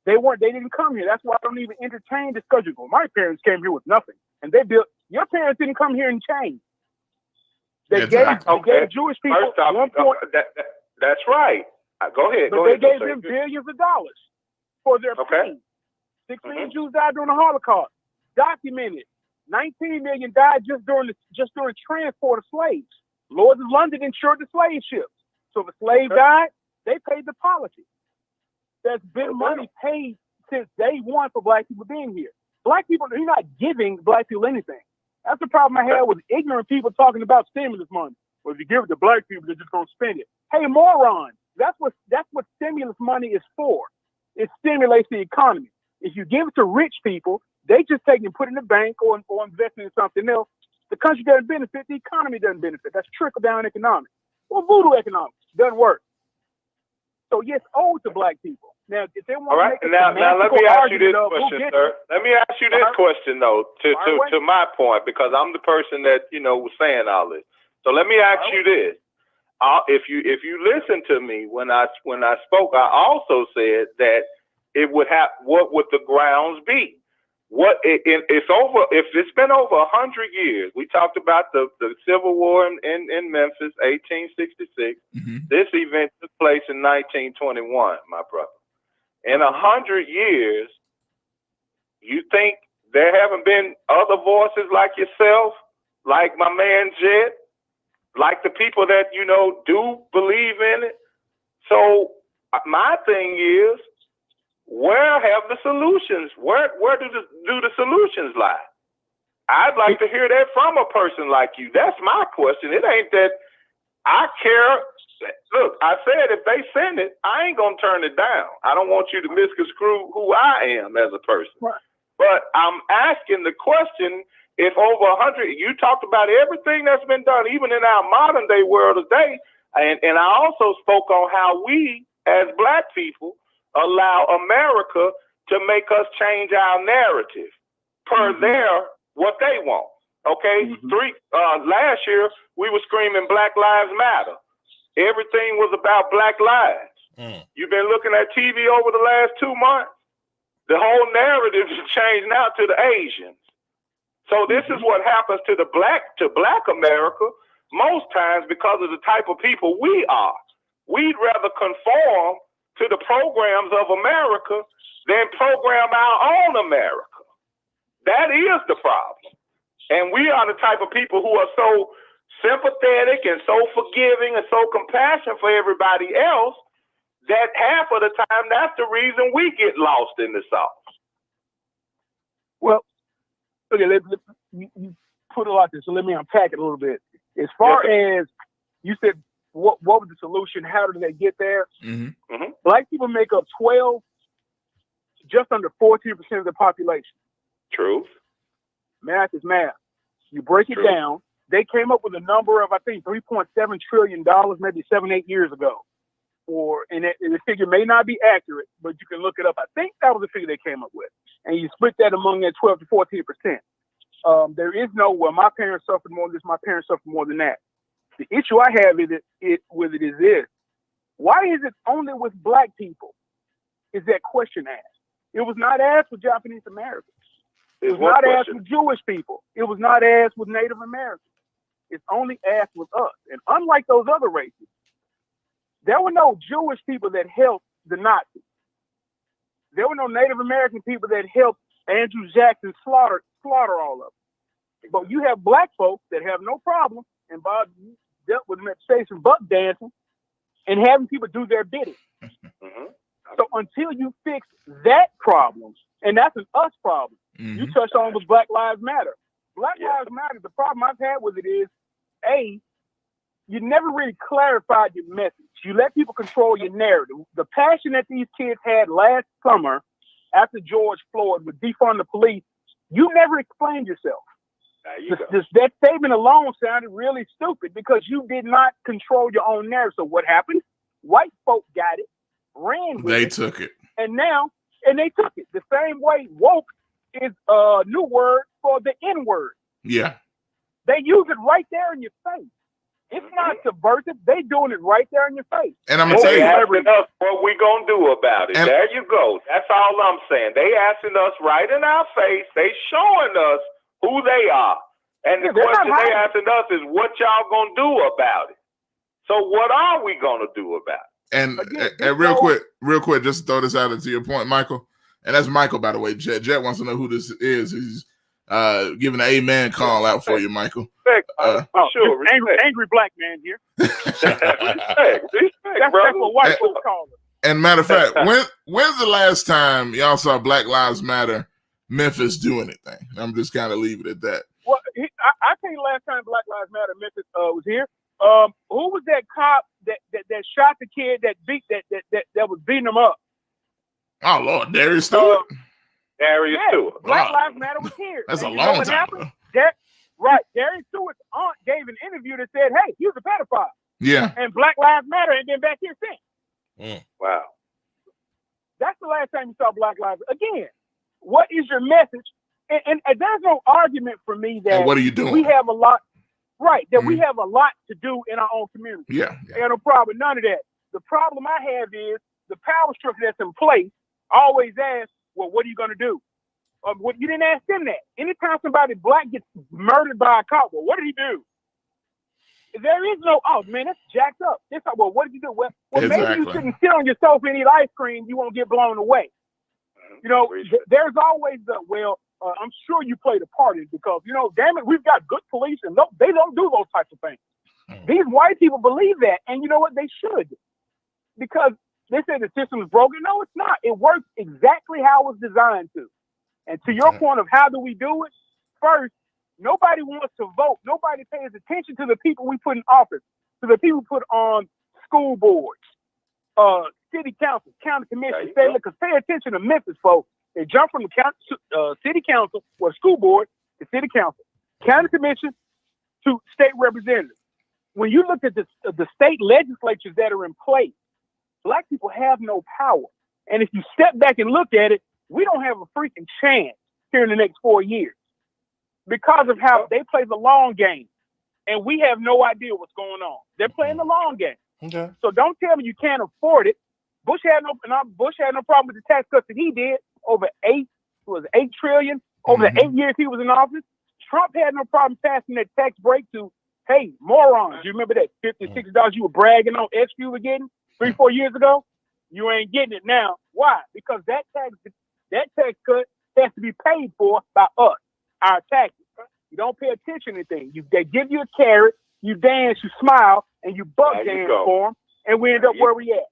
They didn't come here. That's why I don't even entertain discussion. Well, my parents came here with nothing. And they built, your parents didn't come here and change. They gave Jewish people that's right. Go ahead. But they gave them billions of dollars for their pain. 6 million Jews died during the Holocaust. Documented. 19 million died just during transport of slaves. Lords of London insured the slave ships. So if a slave died, they paid the policy. There's been money paid since day one for black people being here. Black people, you're not giving black people anything. That's the problem I had with ignorant people talking about stimulus money. Well, if you give it to black people, they're just going to spend it. Hey, moron! That's what stimulus money is for. It stimulates the economy. If you give it to rich people, they just take it and put it in the bank or invest in something else. The country doesn't benefit. The economy doesn't benefit. That's trickle-down economics. Well, voodoo economics doesn't work. So yes, owed to black people. Now, if they want to make now let me ask you this question, sir. Let me ask you this question though, to my point, because I'm the person that was saying all this. So let me ask you this: if you listen to me when I spoke, I also said that it would have. What would the grounds be? It's over? If it's been over 100 years, we talked about the Civil War in Memphis, 1866. Mm-hmm. This event took place in 1921, my brother. In 100 years, you think there haven't been other voices like yourself, like my man Jed, like the people that do believe in it? So my thing is, where have the solutions? Where do the solutions lie? I'd like to hear that from a person like you. That's my question. It ain't that I care. Look, I said if they send it, I ain't gonna turn it down. I don't want you to misconstrue who I am as a person. Right. But I'm asking the question: if over 100, you talked about everything that's been done, even in our modern day world today, and I also spoke on how we as black people allow America to make us change our narrative per what they want. Okay, last year we were screaming Black Lives Matter. Everything was about black lives. You've been looking at TV over the last 2 months. The whole narrative has changed now to the Asians. So this is what happens to black America most times because of the type of people we are. We'd rather conform to the programs of America than program our own America. That is the problem. And we are the type of people who are so sympathetic and so forgiving and so compassionate for everybody else that half of the time that's the reason we get lost in the sauce. Okay, you put a lot there, so let me unpack it a little bit. As far as you said, what was the solution? How did they get there? Black people make up just under 14% of the population. Truth. Math is math. You break it down. They came up with a number of, I think, $3.7 trillion, maybe 7-8 years ago. And the figure may not be accurate, but you can look it up. I think that was the figure they came up with. And you split that among that 12 to 14%. There is no, well, my parents suffered more than this, my parents suffered more than that. The issue I have is this. Why is it only with black people is that question asked? It was not asked with Japanese Americans. It was not asked with Jewish people. It was not asked with Native Americans. It's only asked with us. And unlike those other races, there were no Jewish people that helped the Nazis. There were no Native American people that helped Andrew Jackson slaughter all of them. But you have black folks that have no problem, and Bob dealt with them at the station buck dancing and having people do their bidding. So until you fix that problem, and that's an us problem, you touched on with Black Lives Matter. Black Lives Matter, the problem I've had with it is, you never really clarified your message. You let people control your narrative. The passion that these kids had last summer after George Floyd would defund the police, you never explained yourself. That statement alone sounded really stupid because you did not control your own narrative. So what happened? White folk got it, ran with it. They took it. And they took it. The same way woke is a new word for the N-word. Yeah. They use it right there in your face. It's not subversive. They doing it right there in your face. And I'm gonna tell you, asking us what we gonna do about it. There you go. That's all I'm saying. They asking us right in our face. They showing us who they are. And the question they asking us is, what y'all gonna do about it? So what are we gonna do about it? And real quick, just to throw this out into your point, Michael. And that's Michael, by the way. Jet wants to know who this is. He's giving an amen call out for you, Michael. Sure. Angry black man here. Respect, that's what white folks call it. And matter of fact, when's the last time y'all saw Black Lives Matter Memphis do anything? I'm just kind of leave it at that. Well, I think last time Black Lives Matter Memphis was here. Who was that cop that shot the kid that was beating him up? Oh Lord, Darius Stewart. Darius Stewart. Black Lives Matter was here. That's a long time ago. Darius Stewart's aunt gave an interview that said, "Hey, he was a pedophile." Yeah. And Black Lives Matter ain't been back here since. Wow. That's the last time you saw Black Lives. Again, what is your message? And there's no argument for me that and what are you doing? We have a lot, right? That we have a lot to do in our own community. Yeah. I got no problem with none of that. The problem I have is the power structure that's in place always asks, well, what are you going to do? You didn't ask them that. Anytime somebody black gets murdered by a cop, well, what did he do? There is no, oh man, that's jacked up. It's like, well, what did you do? Well, maybe you shouldn't sit on your sofa and eat ice cream. You won't get blown away. You know, there's always the, I'm sure you played a part in it because, damn it, we've got good police and they don't do those types of things. These white people believe that. And you know what? They should. Because they say the system is broken. No, it's not. It works exactly how it was designed to. And to your point of how do we do it? First, nobody wants to vote. Nobody pays attention to the people we put in office, to the people put on school boards, city council, county commission. Because pay attention to Memphis, folks. They jump from the city council or school board to city council, county commission to state representatives. When you look at the state legislatures that are in place, black people have no power. And if you step back and look at it, we don't have a freaking chance here in the next 4 years because of how they play the long game. And we have no idea what's going on. They're playing the long game. Okay. So don't tell me you can't afford it. Bush had no problem with the tax cuts that he did over $8 trillion over the 8 years he was in office. Trump had no problem passing that tax break to, hey, morons. You remember that $50, $60 you were bragging on X you were getting 3-4 years ago? You ain't getting it now. Why? Because that tax cut has to be paid for by us, our taxes. You don't pay attention to anything. They give you a carrot, you dance, you smile, and you buck dance for them, and we end up where we at.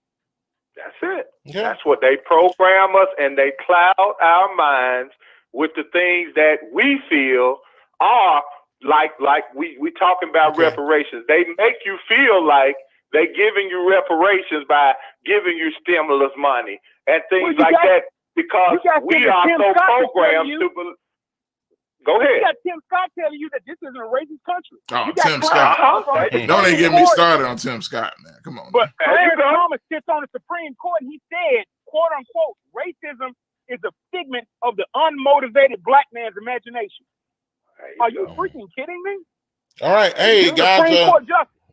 That's it. Yeah. That's what they program us, and they cloud our minds with the things that we feel are like we talking about reparations. They make you feel like they giving you reparations by giving you stimulus money and things like that because we are so programmed to believe. Go ahead. You got Tim Scott telling you that this isn't a racist country. Oh, Tim Scott. Don't even get me started on Tim Scott, man. Come on. But Clarence Thomas sits on the Supreme Court and he said, quote unquote, racism is a figment of the unmotivated black man's imagination. Are you freaking kidding me? All right. Hey, guys.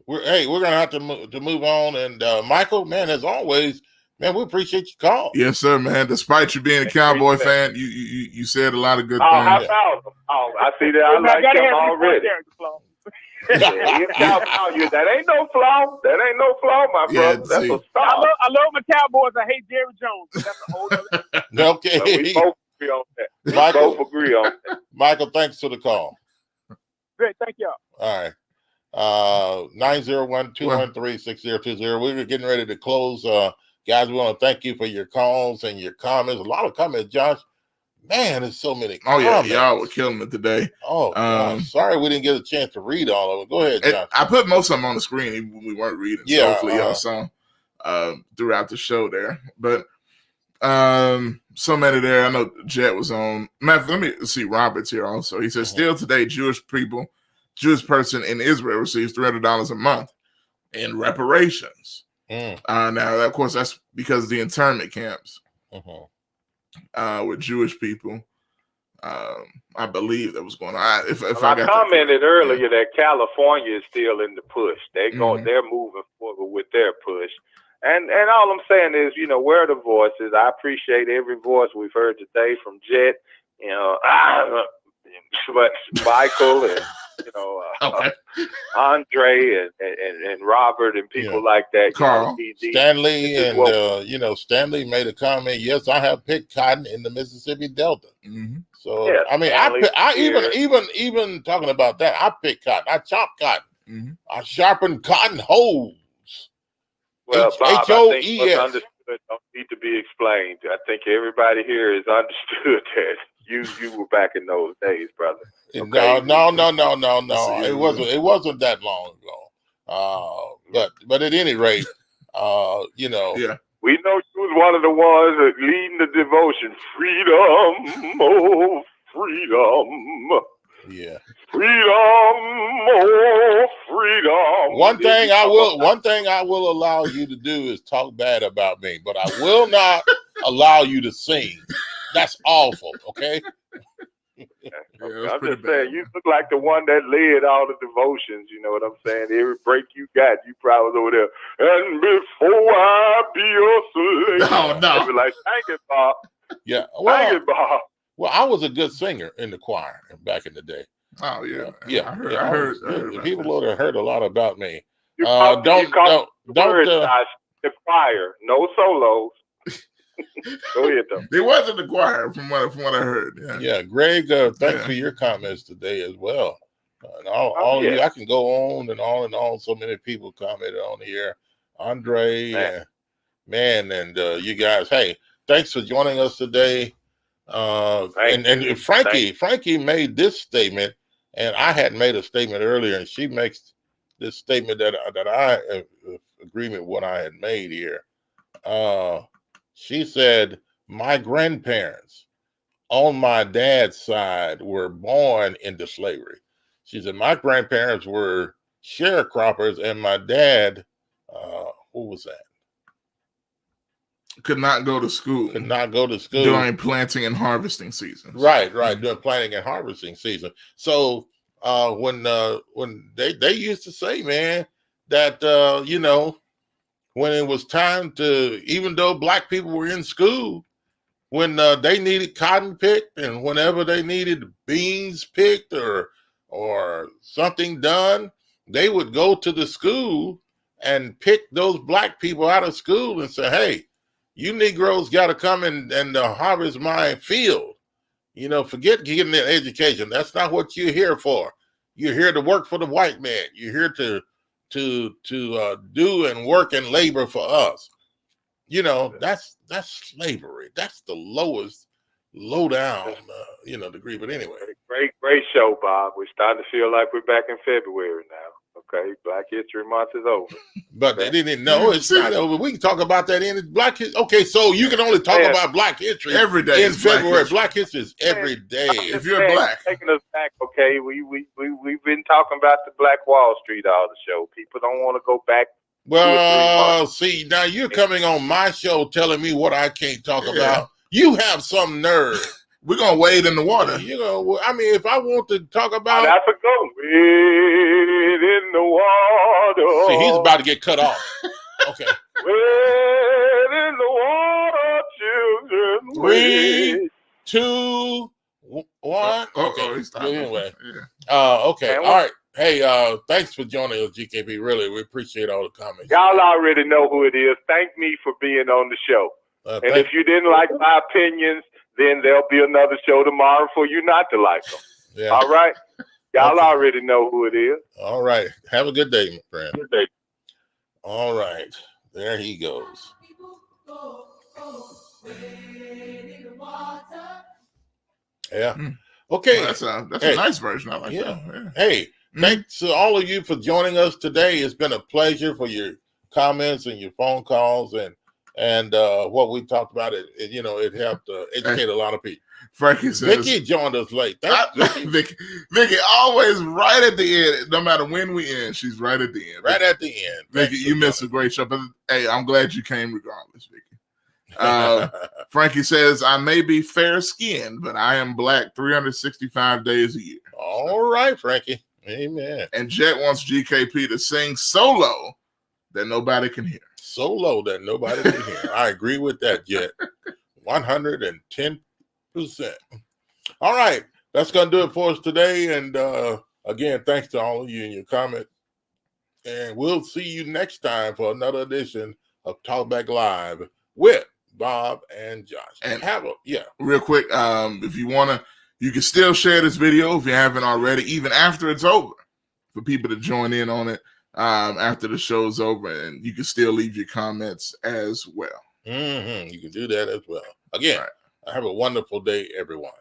We're going to have to move on. And Michael, man, as always, man, we appreciate your call. Yes, sir, man. Despite you being a Cowboy fan, you said a lot of good things. Oh, I see that. I like him already. That ain't no flaw. That ain't no flaw, my brother. That's a star. I love my Cowboys. I hate Jerry Jones. That's a whole other. Okay. But we both agree on that. We both agree on that. Michael, thanks for the call. Great. Thank y'all. All right. 901-213-6020. We were getting ready to close. Guys, we want to thank you for your calls and your comments. A lot of comments, Josh. Man, there's so many comments. Oh, yeah. Y'all were killing it today. Oh, sorry we didn't get a chance to read all of them. Go ahead, Josh. I put most of them on the screen even when we weren't reading. Yeah, so hopefully y'all saw throughout the show there. But so many there. I know Jet was on. Matt, let me see Robert's here also. He says, still today, Jewish person in Israel receives $300 a month in reparations. Now, of course, that's because of the internment camps with Jewish people. I believe that was going on. I commented earlier that California is still in the push. They're moving forward with their push. And all I'm saying is, where are the voices? I appreciate every voice we've heard today from Jet, but Michael and Andre and Robert and people like that. Carl, Stanley, and Stanley made a comment. Yes, I have picked cotton in the Mississippi Delta. So I mean, I even talking about that, I pick cotton. I chop cotton. I sharpen cotton hoes. Well, Bob, I think what's understood don't need to be explained. I think everybody here has understood that. You were back in those days, brother. Okay? No. It wasn't that long ago. But at any rate, we know you was one of the ones that leading the devotion. Freedom, oh freedom. Yeah. Freedom, oh freedom. One thing I will allow you to do is talk bad about me, but I will not allow you to sing. That's awful, okay? I'm just saying, you look like the one that led all the devotions. You know what I'm saying? Every break you got, you probably was over there. And before I be a slave. Oh, no. I'd be like, thank you, Bob. Yeah. Thank you, Bob. Well, I was a good singer in the choir back in the day. Oh, yeah. Yeah. I heard people would have heard a lot about me. Don't the choir. No solos. Go ahead, though. It wasn't the choir, from what I heard. Yeah, Greg, thanks for your comments today as well. And all you, I can go on and on and on. So many people commented on here. Andre, and you guys. Hey, thanks for joining us today. And Frankie made this statement, and I had made a statement earlier, and she makes this statement that I agree with what I had made here. She said, my grandparents on my dad's side were born into slavery. She said, my grandparents were sharecroppers, and my dad, who was that? Could not go to school. During planting and harvesting seasons. Right. During planting and harvesting season. So when they used to say, man, that when it was time to, even though black people were in school, when they needed cotton picked and whenever they needed beans picked or something done, they would go to the school and pick those black people out of school and say, hey, you Negroes got to come and harvest my field. Forget getting an education. That's not what you're here for. You're here to work for the white man. You're here to do and work and labor for us. That's slavery. That's the lowest low down, degree. But anyway. Great show, Bob. We're starting to feel like we're back in February now. Okay, Black History Month is over. But they didn't know it's not over. We can talk about that in Black History. Okay, so you can only talk about Black History every day in February. Black History is every day. If you're black, taking us back. Okay, we've been talking about the Black Wall Street all the show. People don't want to go back. Well, see, now you're coming on my show telling me what I can't talk about. You have some nerve. We're gonna wade in the water. I mean, if I want to talk about, that's a go. Wade in the water. See, he's about to get cut off. Okay. Wade in the water, children. 3, 2, 1. Okay. Anyway. Okay. All right. Hey, thanks for joining us, GKP. Really, we appreciate all the comments. Y'all already know who it is. Thank me for being on the show. And if you didn't like my opinions, then there'll be another show tomorrow for you not to like them. Yeah. All right? Y'all already know who it is. All right. Have a good day, my friend. Good day. All right. There he goes. Yeah. Okay. Well, that's a nice version. I like that. Yeah. Hey, thanks to all of you for joining us today. It's been a pleasure for your comments and your phone calls and what we talked about. It helped educate a lot of people. Frankie says, Vicky joined us late. Vicky always right at the end. No matter when we end, she's right at the end. Right at the end. Vicky, you missed a great show, but hey, I'm glad you came regardless, Vicky. Frankie says, I may be fair-skinned, but I am black 365 days a year. All right, Frankie. Amen. And Jet wants GKP to sing so low that nobody can hear. So low that nobody can hear. I agree with that, Jet. 110%. All right. That's going to do it for us today. And again, thanks to all of you and your comment. And we'll see you next time for another edition of Talk Back Live with Bob and Josh. And real quick, if you want to, you can still share this video if you haven't already, even after it's over, for people to join in on it after the show's over, and you can still leave your comments as well. You can do that as well. Again, have a wonderful day, everyone.